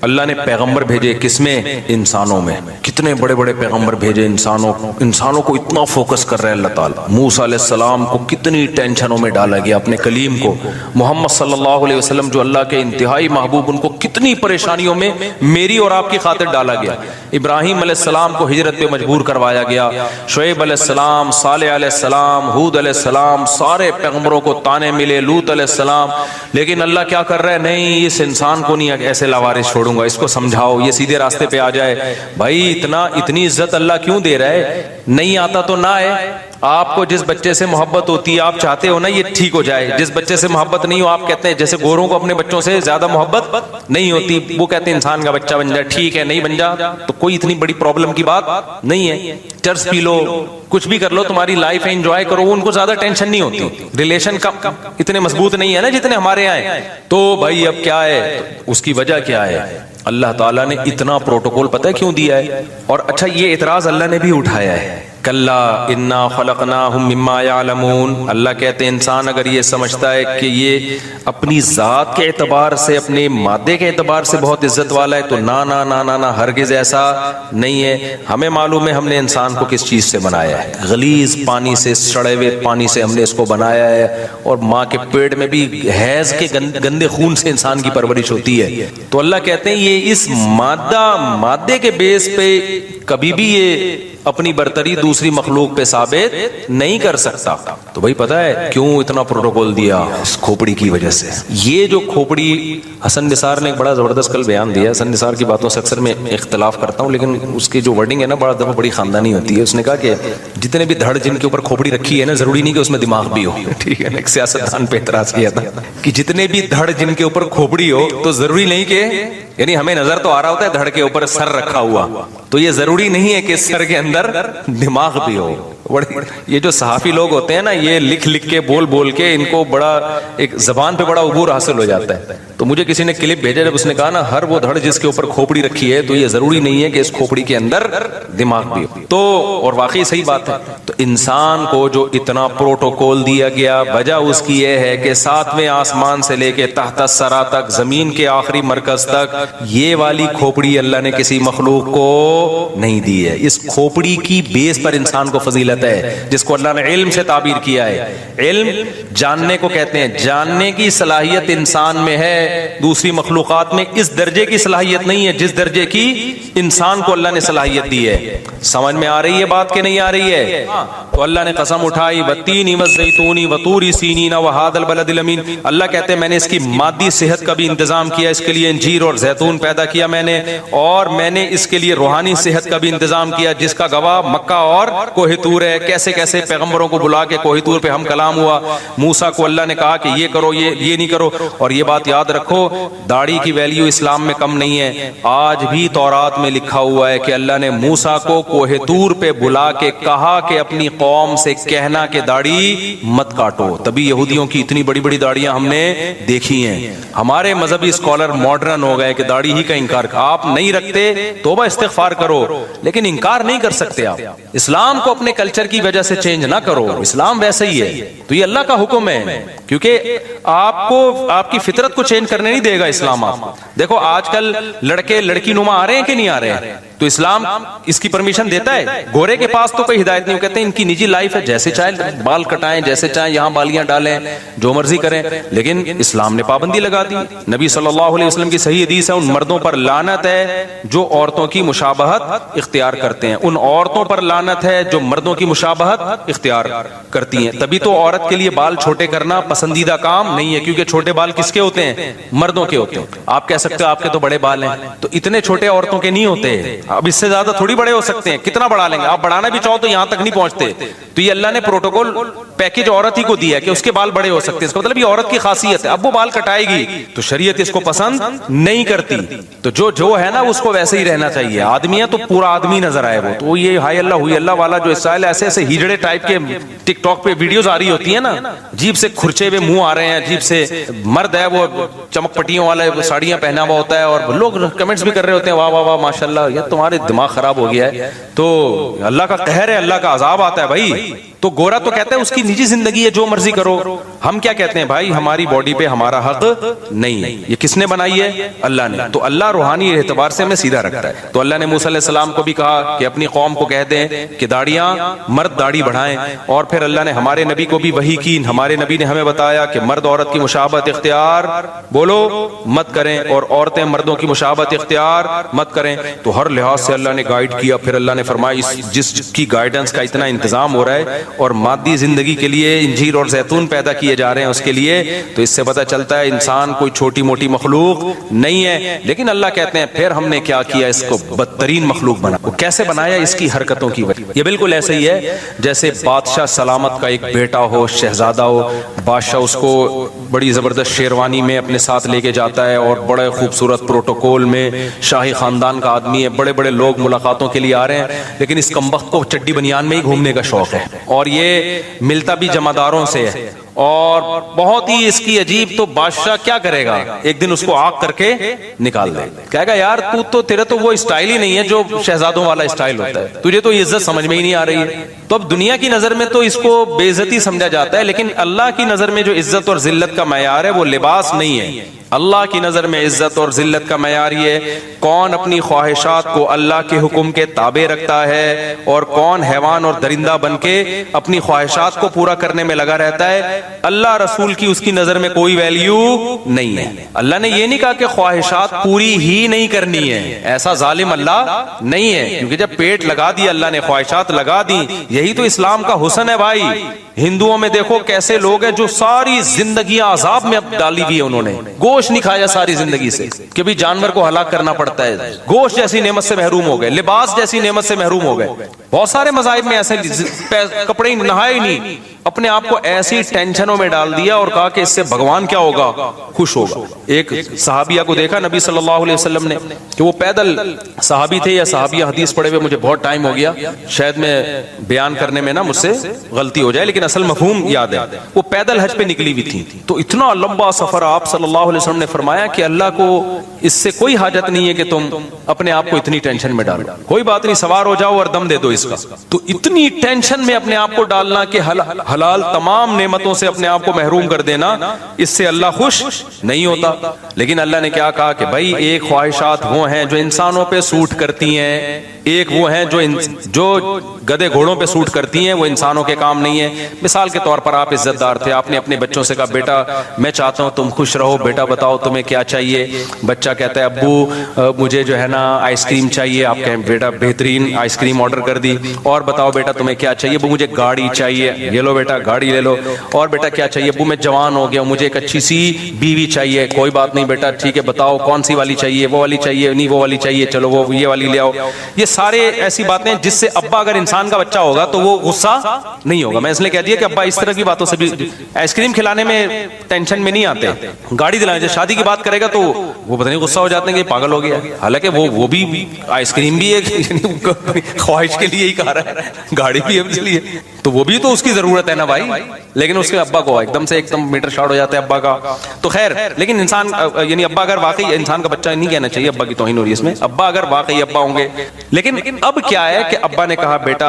اللہ نے پیغمبر بھیجے، کس میں، انسانوں میں، کتنے بڑے بڑے پیغمبر بھیجے انسانوں کو اتنا فوکس کر رہے ہیں اللہ تعالیٰ۔ موسیٰ علیہ السلام کو کتنی ٹینشنوں میں ڈالا گیا، اپنے کلیم کو، محمد صلی اللہ علیہ وسلم جو اللہ کے انتہائی محبوب، ان کو کتنی پریشانیوں میں میری اور آپ کی خاطر ڈالا گیا۔ ابراہیم علیہ السلام کو ہجرت پہ مجبور کروایا گیا، شعیب علیہ السلام، صالح علیہ السلام، ہود علیہ السلام، سارے پیغمبروں کو تانے ملے، لوط علیہ السلام، لیکن اللہ کیا کر رہا ہے، نہیں اس انسان کو نہیں ایسے لاوارث چھوڑوں گا، اس کو سمجھاؤ یہ سیدھے راستے پہ آ جائے۔ بھائی اتنی عزت اللہ کیوں دے رہا ہے، نہیں آتا تو نہ ہے۔ آپ کو جس بچے سے محبت ہوتی ہے آپ چاہتے ہو نا یہ ٹھیک ہو جائے، جس بچے سے محبت نہیں ہو آپ کہتے ہیں، جیسے گوروں کو اپنے بچوں سے زیادہ محبت نہیں ہوتی، وہ کہتے ہیں انسان کا بچہ بن جائے، ٹھیک ہے نہیں بن جا تو کوئی اتنی بڑی پرابلم کی بات نہیں ہے، چرس پی لو، کچھ بھی کر لو، تمہاری لائف انجوائے کرو، ان کو زیادہ ٹینشن نہیں ہوتی۔ ریلیشن کا اتنے مضبوط نہیں ہے نا جتنے ہمارے یہاں ہیں۔ تو بھائی اب کیا ہے، اس کی وجہ کیا ہے، اللہ تعالیٰ نے اتنا پروٹوکول پتہ ہے کیوں دیا ہے؟ اور اچھا یہ اعتراض اللہ نے بھی اٹھایا ہے، کلا انا خلقناہم مما یعلمون۔ اللہ کہتے ہیں انسان اگر یہ سمجھتا ہے کہ یہ اپنی ذات کے اعتبار سے، اپنے مادے کے اعتبار سے بہت عزت والا ہے، تو نا نا نا نا نا، ہرگز ایسا نہیں ہے۔ ہمیں معلوم ہے ہم نے انسان کو کس چیز سے بنایا ہے، غلیظ پانی سے، سڑے ہوئے پانی سے ہم نے اس کو بنایا ہے، اور ماں کے پیٹ میں بھی حیض کے گندے خون سے انسان کی پرورش ہوتی ہے۔ تو اللہ کہتے ہیں یہ اس مادے کے بیس پہ کبھی بھی یہ اپنی برتری دوسری مخلوق پہ ثابت نہیں کر سکتا۔ تو بھائی پتہ ہے کیوں اتنا پروٹوکول دیا؟ اس کھوپڑی کی وجہ سے۔ یہ جو کھوپڑی، حسن نثار نے ایک بڑا زبردست کل بیان دیا، حسن نثار کی باتوں سے اکثر میں اختلاف کرتا ہوں، لیکن اس کی جو ورڈنگ ہے نا بڑا دفعہ بڑی خاندانی ہوتی ہے۔ اس نے کہا کہ جتنے بھی دھڑ جن کے اوپر کھوپڑی رکھی ہے نا، ضروری نہیں کہ اس میں دماغ بھی ہو، ٹھیک ہے نا۔ ایک سیاستدان پہ اعتراض کیا تھا کہ جتنے بھی دھڑ جن کے اوپر کھوپڑی ہو تو ضروری نہیں کہ، یعنی ہمیں نظر تو آ رہا ہوتا ہے دھڑ کے اوپر سر رکھا ہوا، تو یہ ضروری نہیں ہے کہ سر کے اندر دماغ بھی ہو۔ یہ جو صحافی لوگ ہوتے ہیں نا، یہ لکھ لکھ کے بول بول کے ان کو بڑا ایک زبان پہ بڑا عبور حاصل ہو جاتا ہے۔ تو مجھے کسی نے کلپ بھیجا، جب اس نے کہا نا ہر وہ دھڑ جس کے اوپر کھوپڑی رکھی ہے تو یہ ضروری نہیں ہے کہ اس کھوپڑی کے اندر دماغ بھی ہو۔ تو اور واقعی صحیح بات ہے۔ تو انسان کو جو اتنا پروٹوکول دیا گیا، وجہ اس کی یہ ہے کہ 7ویں آسمان سے لے کے تحت الثری تک، زمین کے آخری مرکز تک، یہ والی کھوپڑی اللہ نے کسی مخلوق کو نہیں دی ہے۔ اس کھوپڑی کھوپڑی کی بیس پر انسان کو فضیلت ہے، جس کو اللہ نے علم سے تعبیر کیا ہے۔ علم جاننے کو کہتے ہیں، جاننے کی صلاحیت انسان میں ہے، دوسری مخلوقات میں اس درجے کی صلاحیت نہیں ہے جس درجے کی انسان کو اللہ نے صلاحیت دی ہے۔ سمجھ میں آ رہی ہے بات کہ نہیں آ رہی ہے؟ تو اللہ نے قسم اٹھائی والتین والزیتون وطور سینین وہذا البلد الامین۔ اللہ کہتے ہیں میں نے اس کی مادی صحت کا بھی انتظام کیا، اس کے لیے انجیر اور زیتون پیدا کیا میں نے، اور میں نے اس کے لیے روحانی صحت کا بھی انتظام کیا، جس کا گواہ مکہ اور کوہ طور ہے۔ کیسے کیسے پیغمبروں کو بلا کے کوہ طور پہ ہم کلام ہوا، موسیٰ کو اللہ نے کہا کہ یہ کرو، یہ نہیں کرو۔ اور یہ بات یاد رکھو، داڑھی کی ویلیو اسلام میں کم نہیں ہے۔ آج بھی تورات میں لکھا ہوا ہے کہ اللہ نے موسیٰ کو کوہ طور پہ بلا کے کہا کہ اپنی قوم سے کہنا کہ داڑھی مت کاٹو۔ تبھی یہودیوں کی اتنی بڑی بڑی داڑیاں ہم نے دیکھی ہیں۔ ہمارے مذہبی اسکالر ماڈرن ہو گئے کہ داڑھی ہی کا انکار، آپ نہیں رکھتے توبہ استغفار کرو، لیکن انکار نہیں کر سکتے آپ۔ اسلام کو اپنے کلچر کی وجہ سے چینج نہ کرو، اسلام ویسے ہی ہے، تو یہ اللہ کا حکم ہے، کیونکہ آپ کو آپ کی فطرت کو چینج کرنے نہیں دے گا اسلام۔ آپ دیکھو آج کل لڑکے لڑکی نما آ رہے ہیں کہ نہیں آ رہے ہیں، تو اسلام اس کی پرمیشن دیتا ہے؟ گورے کے پاس تو کوئی ہدایت نہیں، وہ کہتے ہیں ان کی نجی لائف ہے، جیسے چاہے بال کٹائیں، جیسے چاہیں یہاں بالیاں ڈالیں، جو مرضی کریں، لیکن اسلام نے پابندی لگا دی۔ نبی صلی اللہ علیہ وسلم کی صحیح حدیث ہے، ان مردوں پر لعنت ہے جو عورتوں کی مشابہت اختیار کرتے ہیں، ان عورتوں پر لعنت ہے جو مردوں کی مشابہت اختیار کرتی ہیں۔ تبھی تو عورت کے لیے بال چھوٹے کرنا پسندیدہ کام نہیں ہے، کیونکہ چھوٹے بال کس کے ہوتے ہیں؟ مردوں کے ہوتے ہیں۔ آپ کہہ سکتے ہو آپ کے تو بڑے بال ہیں، تو اتنے چھوٹے عورتوں کے نہیں ہوتے، اب اس سے زیادہ تھوڑی بڑے ہو سکتے ہیں، کتنا بڑھا لیں گے آپ؟ بڑھانا بھی چاہو تو یہاں تک نہیں پہنچتے۔ تو یہ اللہ نے پروٹوکول پیکج عورت ہی کو دیا کہ اس کے بال بڑے ہو سکتے ہیں، اس کا مطلب یہ عورت کی خاصیت ہے۔ اب وہ بال کٹائے گی تو شریعت اس کو پسند نہیں کرتی، تو جو ہے نا اس کو ویسے ہی رہنا چاہیے۔ آدمی ہے تو پورا آدمی نظر آئے وہ، تو یہ ہائی اللہ ہوئی اللہ والا جو اسٹائل ایسے ایسے ہیجڑے ٹائپ کے ٹک ٹاک پہ ویڈیوز آ رہی ہوتی ہیں نا، عجیب سے کھرچے ہوئے منہ آ رہے ہیں، عجیب سے مرد ہے وہ چمک پٹیوں والا ساڑیاں پہنا ہوا ہوتا ہے، اور لوگ کمنٹس بھی کر رہے ہوتے ہیں واہ واہ واہ ماشاءاللہ، یہ تمہارے دماغ خراب ہو گیا ہے، تو اللہ کا قہر ہے، اللہ کا عذاب آتا ہے بھائی۔ تو گورا تو کہتا ہے اس کی نجی زندگی ہے، جو مرضی کرو۔ ہم کیا کہتے ہیں بھائی؟ ہماری باڈی پہ ہمارا حق نہیں ہے، یہ کس نے بنائی ہے؟ اللہ نے۔ تو اللہ روحانی اعتبار سے ہمیں سیدھا رکھتا ہے۔ تو اللہ نے موسیٰ علیہ السلام کو بھی کہا کہ اپنی قوم کو کہہ دیں کہ داڑیاں مرد داڑھی بڑھائیں، اور پھر اللہ نے ہمارے نبی کو بھی وحی کی، ہمارے نبی نے ہمیں بتایا کہ مرد عورت کی مشابہت اختیار بولو مت کریں، اور عورتیں مردوں کی مشابہت اختیار مت کریں۔ تو ہر لحاظ سے اللہ نے گائیڈ کیا۔ پھر اللہ نے فرمایا جس کی گائیڈنس کا اتنا انتظام ہو رہا ہے اور مادی زندگی کے لیے انجیر اور زیتون پیدا کیے جا رہے ہیں اس کے لیے، تو اس سے پتہ چلتا ہے انسان کوئی چھوٹی موٹی مخلوق نہیں ہے۔ لیکن اللہ کہتے ہیں پھر ہم نے کیا کیا؟ اس کو بدترین مخلوق بنا۔ وہ کیسے بنایا؟ اس کی حرکتوں کی وجہ۔ یہ بالکل ایسے ہی ہے جیسے بادشاہ سلامت کا ایک بیٹا ہو، شہزادہ ہو، بادشاہ اس کو بڑی زبردست شیروانی میں اپنے ساتھ لے کے جاتا ہے، اور بڑے خوبصورت پروٹوکول میں، شاہی خاندان کا آدمی ہے، بڑے بڑے لوگ ملاقاتوں کے لیے آ رہے ہیں، لیکن اس کمبخت کو چڈی بنیان میں ہی گھومنے کا شوق ہے، اور یہ ملتا بھی جمعداروں سے ہے، اور بہت ہی اس کی عجیب۔ تو بادشاہ کیا کرے گا؟ ایک دن اس کو آگ کر کے نکال دے، کہے گا یار تو تیرے تو وہ اسٹائل ہی نہیں ہے جو شہزادوں والا اسٹائل ہوتا ہے، تجھے تو عزت سمجھ میں ہی نہیں آ رہی ہے۔ تو اب دنیا کی نظر میں تو اس کو بے عزتی سمجھا جاتا ہے، لیکن اللہ کی نظر میں جو عزت اور ذلت کا معیار ہے وہ لباس نہیں ہے۔ اللہ کی نظر میں عزت اور ذلت کا معیار یہ کون اپنی خواہشات کو اللہ کے حکم کے تابع رکھتا ہے، اور کون حیوان اور درندہ بن کے اپنی خواہشات کو پورا کرنے میں لگا رہتا ہے۔ اللہ رسول کی اس کی نظر میں کوئی ویلیو نہیں ہے۔ اللہ نے یہ نہیں کہا کہ خواہشات پوری ہی نہیں کرنی ہے، ایسا ظالم اللہ نہیں ہے، کیونکہ جب پیٹ لگا دیا اللہ نے، خواہشات لگا دی، یہی تو اسلام کا حسن ہے بھائی۔ ہندوؤں میں دیکھو کیسے لوگ ہیں جو ساری زندگی عذاب میں اب ڈالی ہوئی ہے، انہوں نے گوشت نہیں کھایا ساری زندگی سے، کہ بھی جانور کو ہلاک کرنا پڑتا ہے، گوشت جیسی نعمت سے محروم ہو گئے، لباس جیسی نعمت سے محروم ہو گئے۔ بہت سارے مذاہب میں ایسے کپڑے نہائے نہیں، اپنے آپ کو ایسی ٹینشنوں میں ڈال دیا اور کہا کہ اس سے بھگوان کیا ہوگا؟ خوش ہوگا۔ ایک صحابیہ کو دیکھا نبی صلی اللہ علیہ وسلم نے کہ وہ پیدل، صحابی تھے یا صحابیہ، حدیث پڑھے ہوئے مجھے بہت ٹائم ہو گیا، شاید میں بیان کرنے میں نا مجھ سے غلطی ہو جائے، لیکن اصل مفہوم یاد ہے۔ وہ پیدل حج پہ نکلی ہوئی تھی، تو اتنا لمبا سفر، آپ صلی اللہ علیہ وسلم نے فرمایا کہ اللہ کو اس سے کوئی حاجت نہیں ہے کہ تم اپنے آپ کو اتنی ٹینشن میں ڈالو، کوئی بات نہیں، سوار ہو جاؤ اور دم دے دو اس کا۔ تو اتنی ٹینشن میں اپنے آپ کو ڈالنا کہ حلال تمام نعمتوں سے اپنے آپ کو محروم کر دینا، اس سے اللہ خوش نہیں ہوتا۔ لیکن اللہ نے کیا کہا کہ بھائی ایک خواہشات وہ ہیں جو انسانوں پہ سوٹ کرتی ہیں، ایک وہ ہیں جو گدے گھوڑوں پہ سوٹ کرتی ہیں، وہ انسانوں کے کام نہیں ہے۔ مثال کے طور پر آپ عزت دار تھے، آپ نے اپنے بچوں سے کہا بیٹا میں چاہتا ہوں تم خوش رہو، بیٹا بتاؤ تمہیں کیا چاہیے؟ بچہ کہتا ہے ابو مجھے جو ہے نا آئس کریم چاہیے۔ آپ کہیں بیٹا بہترین آئس کریم آرڈر کر دی۔ اور بتاؤ بیٹا تمہیں کیا چاہیے؟ ابو مجھے گاڑی چاہیے۔ یہ لو بیٹا گاڑی لے لو۔ اور بیٹا کیا چاہیے؟ ابو میں جوان ہو گیا ہوں، مجھے ایک اچھی سی بیوی چاہیے۔ کوئی بات نہیں بیٹا ٹھیک ہے، بتاؤ کون سی والی چاہیے؟ وہ والی چاہیے؟ نہیں وہ والی چاہیے، چلو وہ یہ والی لے آؤ۔ یہ سارے ایسی باتیں جس سے ابا اگر انسان کا بچہ ہوگا تو وہ غصہ نہیں ہوگا۔ میں اس لیے کہہ دیا کہ ابا اس طرح کی باتوں سے بھی آئس کریم کھلانے میں ٹینشن میں نہیں آتے، گاڑی دلانے سے شادی کی بات کرے گا تو وہ پتہ نہیں غصہ ہو جاتے ہیں کہ پاگل ہو گیا، حالانکہ وہ بھی آئس کریم بھی ایک خواہش کے لیے ہی کہا رہا ہے، گاڑی بھی اس لیے، تو وہ بھی تو اس کی ضرورت ہے نا بھائی، لیکن اس کے ابا کو ایک دم میٹر شارٹ ہو جاتا ہے ابا کا۔ تو خیر لیکن انسان یعنی ابا اگر واقعی انسان کا بچہ نہیں کہنا چاہیے، ابا کی توہین ہو رہی ہے اس میں، ابا اگر واقعی ابا ہوں گے۔ لیکن اب کیا ہے کہ ابا نے کہا بیٹا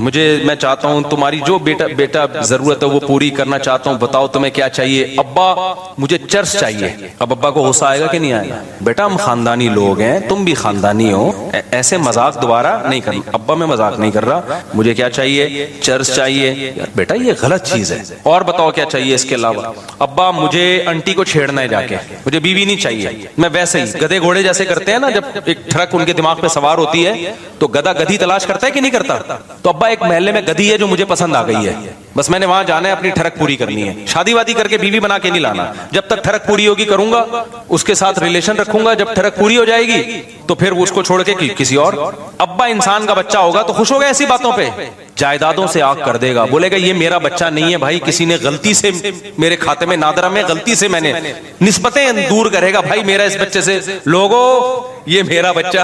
میں چاہتا ہوں تمہاری جو بیٹا ضرورت ہے وہ پوری کرنا چاہتا ہوں، بتاؤ تمہیں کیا چاہیے؟ ابا مجھے چرس چاہیے۔ اب ابا کو غصہ آئے گا کہ نہیں آئے گا؟ بیٹا ہم خاندانی لوگ ہیں، تم بھی خاندانی ہو، ایسے مذاق دوبارہ نہیں کرنا۔ ابا میں مذاق نہیں کر رہا، مجھے کیا چاہیے؟ چرس چاہیے۔ یار بیٹا یہ غلط چیز ہے، اور بتاؤ کیا چاہیے اس کے علاوہ؟ ابا مجھے انٹی کو چھیڑنا ہے جا کے، مجھے بیوی نہیں چاہیے۔ میں ویسے ہی گدے گھوڑے جیسے کرتے ہیں نا، جب ایک ٹرک ان کے دماغ پہ سوار ہوتی ہے تو گدھا گدھی تلاش کرتا ہے کہ نہیں کرتا؟ تو ابا ایک محلے میں گدھی ہے جو مجھے پسند آ گئی ہے، بس میں نے وہاں جانا ہے، اپنی ٹھڑک پوری کرنی ہے، شادی وادی کر کے بیوی بنا کے نہیں لانا، جب تک ٹھڑک پوری ہوگی کروں گا، اس کے ساتھ ریلیشن رکھوں گا، جب ٹھڑک پوری ہو جائے گی تو پھر اس کو چھوڑ کے کسی اور۔ ابا انسان کا بچہ ہوگا تو خوش ہوگا ایسی باتوں پہ، جائیدادوں سے آگ کر دے گا، بولے گا یہ میرا بچہ نہیں ہے بھائی، کسی نے غلطی سے میرے کھاتے میں نادرہ میں غلطی سے میں نے نسبتیں دور کرے گا، بھائی میرا اس بچے سے لوگو یہ میرا بچہ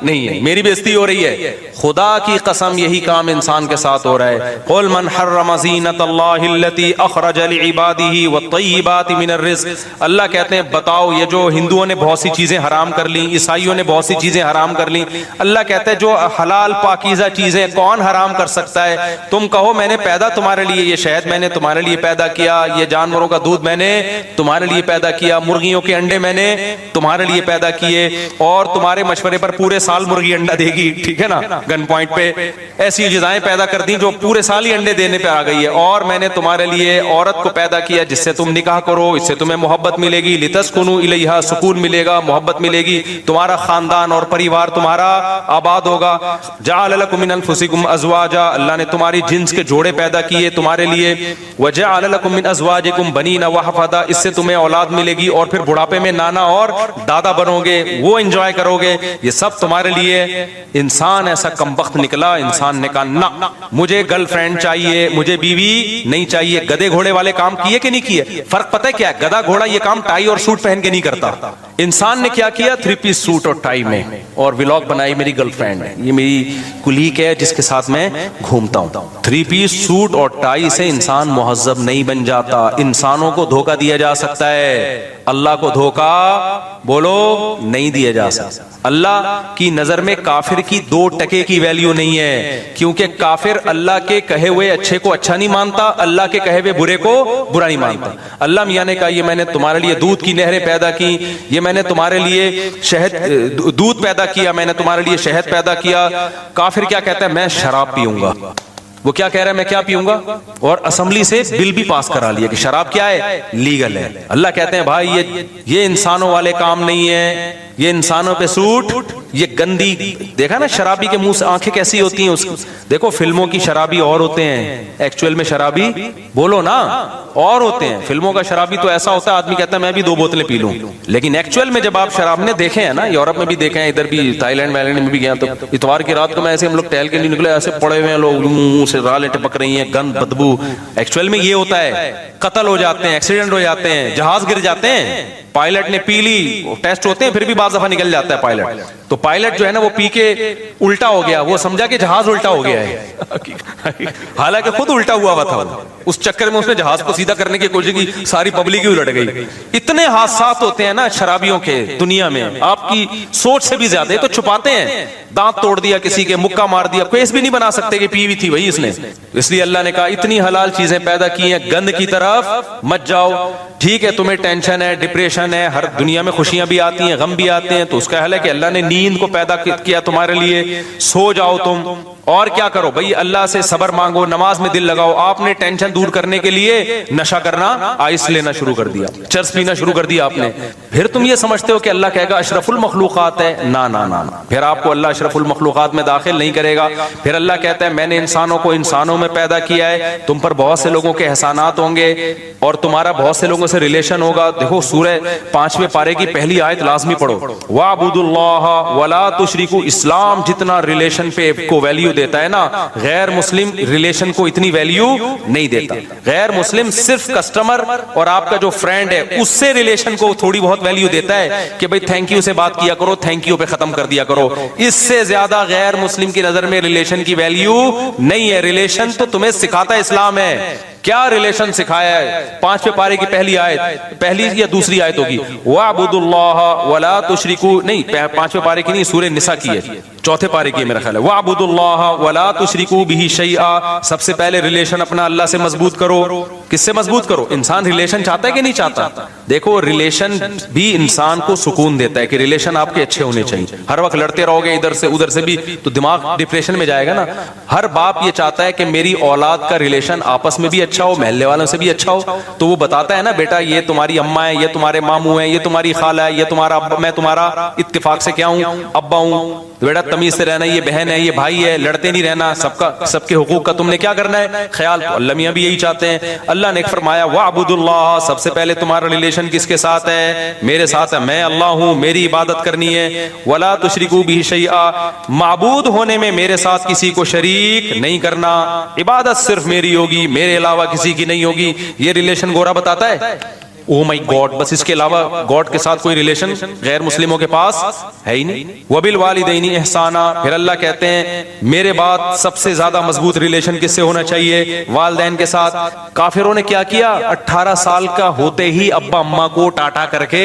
نہیں ہے، میری بےزتی ہو رہی ہے۔ خدا کی قسم یہی کام انسان کے ساتھ ہو رہا ہے۔ قل من حرم زینت اللہ التی اخرج لعباده والطیبات من الرزق، اللہ کہتے ہیں بتاؤ یہ جو ہندوؤں نے بہت سی چیزیں حرام کر لی، عیسائیوں نے بہت سی چیزیں حرام کر لی، اللہ کہتے ہیں جو حلال پاکیزہ چیزیں کون حرام کر سکتا ہے؟ تم کہو میں نے پیدا تمہارے لیے، یہ شہد میں نے تمہارے لیے پیدا کیا، یہ جانوروں کا دودھ میں نے تمہارے لیے پیدا کیا، مرغیوں کے انڈے میں نے تمہارے لیے پیدا کیے، اور تمہارے مشورے پر پورے سال مرغی انڈا دے گی، ٹھیک ہے نا، گن پوائنٹ پہ ایسی غذائیں پیدا کر دی جو پورے سال ہی انڈے دینے پہ آ گئی ہے، اور میں نے تمہارے لیے عورت کو پیدا کیا جس سے تم نکاح کرو، اس سے تمہیں محبت ملے گی، لتسکنوا الیہا، سکون ملے گا، محبت ملے گی، تمہارا خاندان اور پریوار تمہارا آباد ہوگا۔ جعل لکم من انفسکم ازواجا، اللہ نے تمہاری جنس کے جوڑے پیدا کیے تمہارے لیے، وجعل لکم من ازواجکم بنین وحفدا، اس سے تمہیں اولاد ملے گی، اور پھر بڑھاپے میں نانا اور دادا بنو گے، وہ انجوائے کرو گے، یہ سب تمہارے لیے۔ انسان ایسا کمبخت نکلا، انسان نے کہا نہ مجھے گرل فرینڈ چاہیے، مجھے بیوی نہیں چاہیے۔ گدے گھوڑے والے کام کیے کہ نہیں کیے؟ فرق پتہ ہے کیا ہے؟ گدھا گھوڑا یہ کام ٹائی اور سوٹ پہن کے نہیں کرتا، انسان نے کیا کیا؟ 3 پیس سوٹ اور ٹائی میں، اور ولاگ بنائی میری گرل فرینڈ، یہ میری کلیگ ہے جس کے ساتھ میں گھومتا ہوں۔ 3 پیس سوٹ اور ٹائی سے انسان مہذب نہیں بن جاتا، انسانوں کو دھوکہ دیا جا سکتا ہے، اللہ کو دھوکہ بولو نہیں دیا جا سکتا۔ اللہ کی نظر میں کافر کی 2 ٹکے کی ویلیو نہیں ہے، کیونکہ کافر اللہ کے کہے ہوئے اچھے کو اچھا نہیں مانتا، اللہ کے کہے ہوئے برے کو برا نہیں مانتا۔ اللہ میاں نے کہا یہ میں نے تمہارے لیے دودھ کی نہریں پیدا کی، یہ میں نے تمہارے لیے دودھ پیدا کیا، میں نے تمہارے لیے شہد پیدا کیا۔ کافر کیا کہتا ہے؟ میں شراب پیوں گا۔ وہ کیا کہہ رہا ہے؟ میں کیا پیوں گا؟ اور اسمبلی سے بل بھی پاس کرا لیا کہ شراب کیا ہے؟ لیگل ہے۔ اللہ کہتے ہیں بھائی یہ انسانوں والے کام نہیں ہے، یہ انسانوں پہ سوٹ، یہ گندی، دیکھا نا شرابی کے منہ سے آنکھیں کیسی ہوتی ہیں، اس دیکھو فلموں کی شرابی اور ہوتے ہیں، ایکچوئل میں شرابی بولو نا اور ہوتے ہیں۔ فلموں کا شرابی تو ایسا ہوتا ہے آدمی کہتا ہے میں بھی 2 بوتلیں پی لوں، لیکن ایکچوئل میں جب آپ شراب نے دیکھے ہیں نا، یورپ میں بھی دیکھے ہیں، ادھر بھی تھائی لینڈ وائلینڈ میں بھی گیا، تو اتوار کی رات کو میں ایسے ہم لوگ ٹہل کے نہیں نکلے، ایسے پڑے ہوئے ہیں لوگ، منہ سے رالیں ٹپک رہی ہیں، گند بدبو، ایکچوئل میں یہ ہوتا ہے، قتل ہو جاتے ہیں، ایکسیڈنٹ ہو جاتے ہیں، جہاز گر جاتے ہیں، پائلٹ نے پی لی، ٹیسٹ ہوتے ہیں پھر بھی بعض دفعہ نکل جاتا ہے پائلٹ، تو پائلٹ جو ہے نا وہ پی کے الٹا ہو گیا، وہ سمجھا کہ جہاز الٹا ہو گیا ہے، حالانکہ خود الٹا ہوا تھا، اس چکر میں اس نے جہاز کو سیدھا کرنے کی کوشش کی، ساری پبلک ہی الٹ گئی۔ اتنے حادثات ہوتے ہیں نا شرابیوں کے دنیا میں، آپ کی سوچ سے بھی زیادہ، تو چھپاتے ہیں، دانت توڑ دیا کسی کے، مکہ مار دیا، کیس بھی نہیں بنا سکتے کہ پی ہوئی تھی وہی اس نے۔ اس لیے اللہ نے کہا اتنی حلال چیزیں پیدا کی ہیں، گند کی طرف مت جاؤ۔ ٹھیک ہے تمہیں ٹینشن ہے، ڈپریشن ہے، ہر دنیا میں خوشیاں بھی آتی ہیں، غم بھی آتے ہیں، تو اس کا حل ہے کہ اللہ نے نیند کو پیدا کیا تمہارے لیے، سو جاؤ تم اور کیا کرو بھائی، اللہ سے صبر مانگو، نماز میں دل لگاؤ. آپ نے ٹینشن دور کرنے کے لیے نشہ کرنا، آئس لینا شروع کر دیا، چرس پینا شروع کر دیا آپ نے. پھر تم یہ سمجھتے ہو کہ اللہ کہے گا اشرف المخلوقات ہے. نا نا نا، پھر آپ کو اللہ اشرف المخلوقات میں داخل نہیں کرے گا. پھر اللہ کہتا ہے میں نے انسانوں کو انسانوں میں پیدا کیا ہے، تم پر بہت سے لوگوں کے احسانات ہوں گے اور تمہارا بہت سے لوگوں سے ریلیشن ہوگا. دیکھو سورہ 5ویں پارے کی پہلی آیت لازمی پڑھو، وَاعْبُدُوا اللَّهَ وَلَا تُشْرِكُوا. اسلام جتنا ریلیشن پہ کو ویلیو دیتا ہے نا، غیر مسلم ریلیشن کو اتنی ویلیو نہیں دیتا. غیر مسلم صرف کسٹمر اور آپ کا جو فرینڈ ہے اس سے ریلیشن کو تھوڑی بہت ویلیو دیتا ہے کہ بھئی تھینک یو سے بات کیا کرو، تھینک یو پہ ختم کر دیا کرو. اس سے زیادہ غیر مسلم کی نظر میں ریلیشن کی ویلیو نہیں ہے. ریلیشن تو تمہیں سکھاتا اسلام ہے. کیا ریلیشن سکھایا ہے؟ 5ویں پارے کی پہلی آیت، پہلی یا دوسری آیت ہوگی، وَاعْبُدُوا اللَّهَ وَلَا تُشْرِكُوا. نہیں، 5ویں پارے کی نہیں، سورہ نساء کی ہے، 4تھے پارے کی میرا خیال ہے. وَاعْبُدُوا اللَّهَ وَلَا تُشْرِكُوا بِهِ شَيْئًا. سب سے پہلے ریلیشن اپنا اللہ سے مضبوط کرو. کس سے مضبوط کرو؟ انسان ریلیشن چاہتا ہے کہ نہیں چاہتا؟ دیکھو ریلیشن بھی انسان کو سکون دیتا ہے کہ ریلیشن آپ کے اچھے ہونے چاہیے. ہر وقت لڑتے رہو گے ادھر سے ادھر سے بھی تو دماغ ڈپریشن میں جائے گا نا. ہر باپ یہ چاہتا ہے کہ میری اولاد کا ریلیشن آپس میں بھی اچھا ہو، محلے والوں سے بھی اچھا ہو. تو وہ بتاتا ہے نا بیٹا یہ تمہاری اماں ہے، یہ تمہارے ماموں ہیں، یہ تمہاری خالہ ہے، یہ تمہارا ابا، میں تمہارا اتفاق سے کیا ہوں؟ ابا ہوں. بیٹا تمیز سے رہنا، یہ بہن ہے، یہ بھائی ہے، لڑتے نہیں رہنا. سب کے حقوق کا تم نے کیا کرنا ہے؟ خیال. تو اللہ میاں بھی یہی چاہتے ہیں. اللہ نے فرمایا وَاعْبُدُوا اللَّهَ. سب سے پہلے تمہارا ریلیشن کس کے ساتھ ہے؟ میرے ساتھ ہے. میں اللہ ہوں، میری عبادت کرنی ہے. وَلَا تُشْرِكُوا بِهِ شَيْئًا. معبود ہونے میں میرے ساتھ کسی کو شریک نہیں کرنا. عبادت صرف میری ہوگی، میرے علاوہ کسی کی نہیں ہوگی. یہ ریلیشن گورا بتاتا ہے. او مائی گاڈ، بس اس کے علاوہ گاڈ کے ساتھ کوئی ریلیشن غیر مسلموں کے پاس ہے ہی نہیں. وَبِالْوَالِدَيْنِ إِحْسَانًا. پھر اللہ کہتے ہیں میرے بعد سب سے زیادہ مضبوط ریلیشن کس سے ہونا چاہیے؟ والدین کے ساتھ. کافروں نے کیا کیا؟ 18 سال کا ہوتے ہی ابا اماں کو ٹاٹا کر کے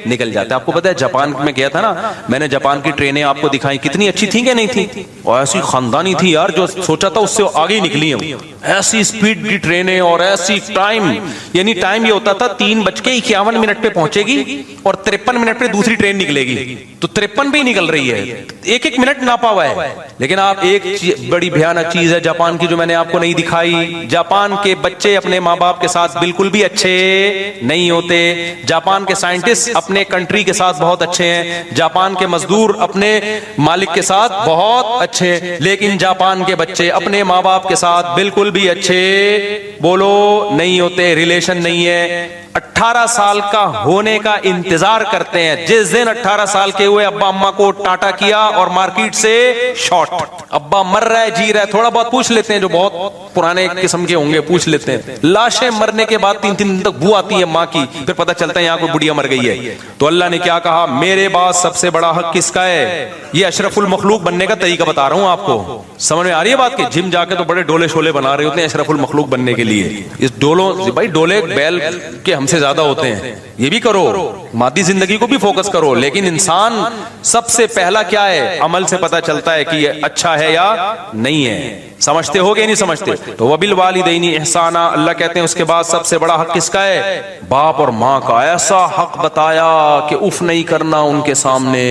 نکل جاتے. آپ کو پتا ہے جاپان میں گیا تھا نا میں نے، جاپان کی ٹرینیں آپ کو دکھائی، کتنی اچھی تھیں کہ نہیں تھی؟ اور ایسی خاندانی تھی یار، جو سوچا تھا اس سے آگے ہی نکلی ہیں. ایسی سپیڈ کی ٹرینیں اور ایسی ٹائم، یعنی ٹائم یہ ہوتا تھا 3:51 پہ پہنچے گی اور 53 منٹ پہ دوسری ٹرین نکلے گی. تو 53 پہ ہی نکل رہی ہے، ایک ایک منٹ ناپا ہوا ہے. لیکن آپ ایک بڑی بھیانک چیز ہے جاپان کی جو میں نے آپ کو نہیں دکھائی. جاپان کے بچے اپنے ماں باپ کے ساتھ بالکل بھی اچھے نہیں ہوتے. جاپان کے سائنٹسٹ اپنے کنٹری کے ساتھ بہت اچھے ہیں. جاپان کے مزدور اپنے مالک کے ساتھ بہت اچھے، لیکن جاپان کے بچے اپنے ماں باپ کے ساتھ بالکل بھی اچھے بولو نہیں ہوتے. ریلیشن نہیں ہے. 18 سال کا ہونے کا انتظار کرتے ہیں. جس دن 18 سال کے ہوئے ابا اماں کو ٹاٹا کیا اور مارکیٹ سے شارٹ. ابا مر رہا ہے، جی رہا ہے، تھوڑا بہت پوچھ لیتے ہیں، جو بہت پرانے قسم کے ہوں گے پوچھ لیتے ہیں. لاشیں مرنے کے بعد 3 دن تک بو آتی ہے ماں کی، پھر پتہ چلتا ہے یہاں کوئی بڑھیا مر گئی ہے. تو اللہ نے کیا کہا؟ میرے بعد سب سے بڑا حق کس کا ہے؟ یہ اشرف المخلوق بننے کا طریقہ بتا رہا ہوں آپ کو. سمجھ میں آ رہی ہے بات؟ کہ جم جا کے تو بڑے ڈولے شولے بنا رہے ہوتے ہیں اشرف المخلوق بننے کے لیے. اس ڈولوں بھائی ڈولے بیل کے ہم سے زیادہ ہوتے ہیں. یہ بھی کرو، مادی زندگی کو بھی فوکس کرو، لیکن انسان سب سے پہلا کیا ہے؟ عمل سے پتہ چلتا ہے کہ یہ اچھا ہے یا نہیں ہے. سمجھتے ہو گے نہیں سمجھتے؟ تو وَبِالْوَالِدَيْنِ إِحْسَانًا. اللہ کہتے ہیں اس کے بعد سب سے بڑا حق کس کا ہے؟ باپ اور ماں کا. ایسا حق بتایا کہ اف نہیں کرنا ان کے سامنے،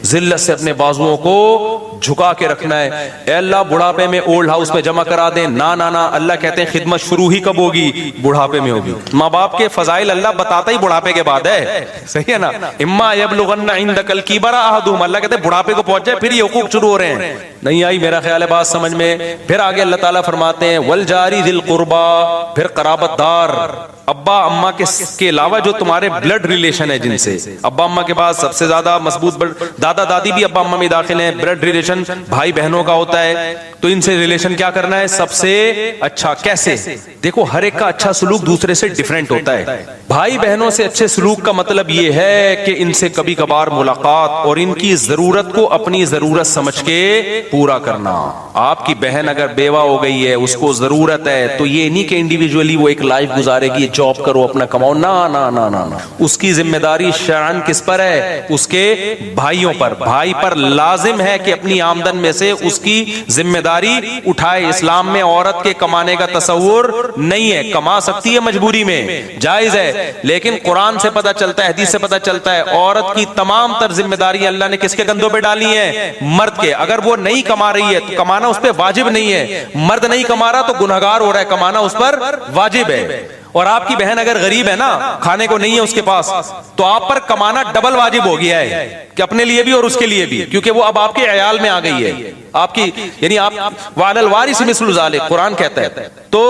ذلت سے اپنے بازوؤں کو جھکا کے رکھنا ہے. اے اللہ بڑھاپے میں اولڈ ہاؤس میں جمع کرا دیں. نا نا نا، اللہ کہتے ہیں خدمت شروع ہی کب ہوگی؟ بڑھاپے میں ہوگی. ماں باپ کے فضائل اللہ بتاتا ہی بڑھاپے کے بعد ہے. صحیح ہے نا؟ اما یبلغن عندک الکبر احدہما. اللہ کہتے ہیں بڑھاپے کو پہنچ جائے پھر یہ حقوق شروع ہو رہے ہیں. نہیں آئی میرا خیال ہے بات سمجھ میں؟ پھر آگے اللہ تعالیٰ فرماتے ہیں والجاری ذی القربا. پھر قرابت دار، ابا اماں کے علاوہ جو تمہارے بلڈ ریلیشن ہے جن سے. ابا اماں کے بعد سب سے زیادہ مضبوط دادا دادی بھی ابا اماں میں داخل ہیں. بلڈ ریلیشن بھائی بہنوں کا ہوتا ہے. تو ان سے ریلیشن کیا کرنا ہے؟ سب سے اچھا. کیسے؟ دیکھو ہر ایک کا اچھا سلوک دوسرے سے ڈیفرنٹ ہوتا ہے. بھائی بہنوں سے اچھے سلوک کا مطلب یہ ہے کہ ان سے کبھی کبھار ملاقات اور ان کی ضرورت کو اپنی ضرورت سمجھ کے پورا کرنا. آپ کی بہن اگر بیوہ ہو گئی ہے، اس کو ضرورت ہے، تو یہ نہیں کہ انڈیویجولی وہ ایک لائف گزارے گی، جاب کرو اپنا کماؤ. نا نا نا نا نا. اس کی ذمہ داری شرعاً کس پر ہے؟ اس کے بھائیوں پر. بھائی پر لازم ہے کہ اپنی آمدن میں سے اس کی ذمہ داری اٹھائے. اسلام میں عورت کے کمانے کا تصور نہیں ہے. کما سکتی ہے مجبوری میں، جائز ہے، لیکن قرآن قرآن سے پتہ چلتا ہے، حدیث سے پتہ چلتا ہے، عورت کی تمام تر ذمہ داری اللہ نے کس کے کندھوں پہ ڈالی ہیں؟ مرد کے۔ اگر وہ نہیں کما رہی ہے تو کمانا اس پہ واجب نہیں ہے، مرد نہیں کما رہا تو گنہگار ہو رہا ہے، کمانا اس پر واجب ہے۔ اور آپ کی بہن اگر غریب ہے نا، کھانے کو نہیں ہے اس کے پاس، تو آپ پر کمانا ڈبل واجب ہو گیا ہے کہ اپنے لیے بھی اور اس کے لیے بھی، کیونکہ وہ اب آپ کے عیال میں آ گئی ہے، آپ کی، یعنی آپ وعلی الوارث مثل ذلک قرآن کہتا ہے۔ تو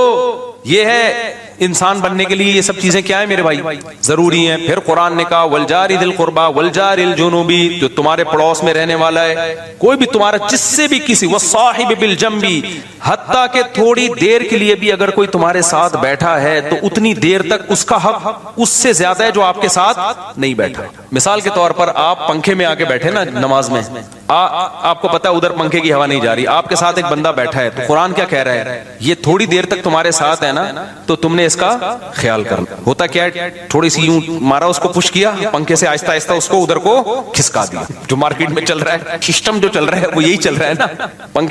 یہ ہے انسان بننے کے لیے یہ سب چیزیں کیا ہیں میرے بھائی؟ ضروری ہیں۔ پھر قرآن نے کہا والجار ذی القربی والجار الجنوبی، جو تمہارے پڑوس میں رہنے والا ہے، کوئی بھی تمہارا جس سے بھی کسی، والصاحب بالجنبی، حتیٰ کہ تھوڑی دیر کے لیے بھی اگر کوئی تمہارے ساتھ بیٹھا ہے تو اتنی دیر تک اس کا حق اس سے زیادہ ہے جو آپ کے ساتھ نہیں بیٹھا۔ مثال کے طور پر آپ پنکھے میں آ کے بیٹھے نا نماز میں، آپ کو پتا ادھر پنکھے کی ہوا نہیں جا رہی، آپ کے ساتھ ایک بندہ بیٹھا ہے، تو قرآن کیا کہہ رہا ہے؟ یہ تھوڑی دیر تک تمہارے ساتھ ہے نا، تو تم نے اس کا خیال کرنا۔ ہوتا کیا ہے، تھوڑی سی یوں مارا، اس کو پش کیا پنکھے سے، آہستہ آہستہ اس کو ادھر کو کھسکا دیا۔ جو مارکیٹ میں چل رہا ہے، سسٹم جو چل رہا ہے وہ یہی چل رہا ہے نا، پنکھے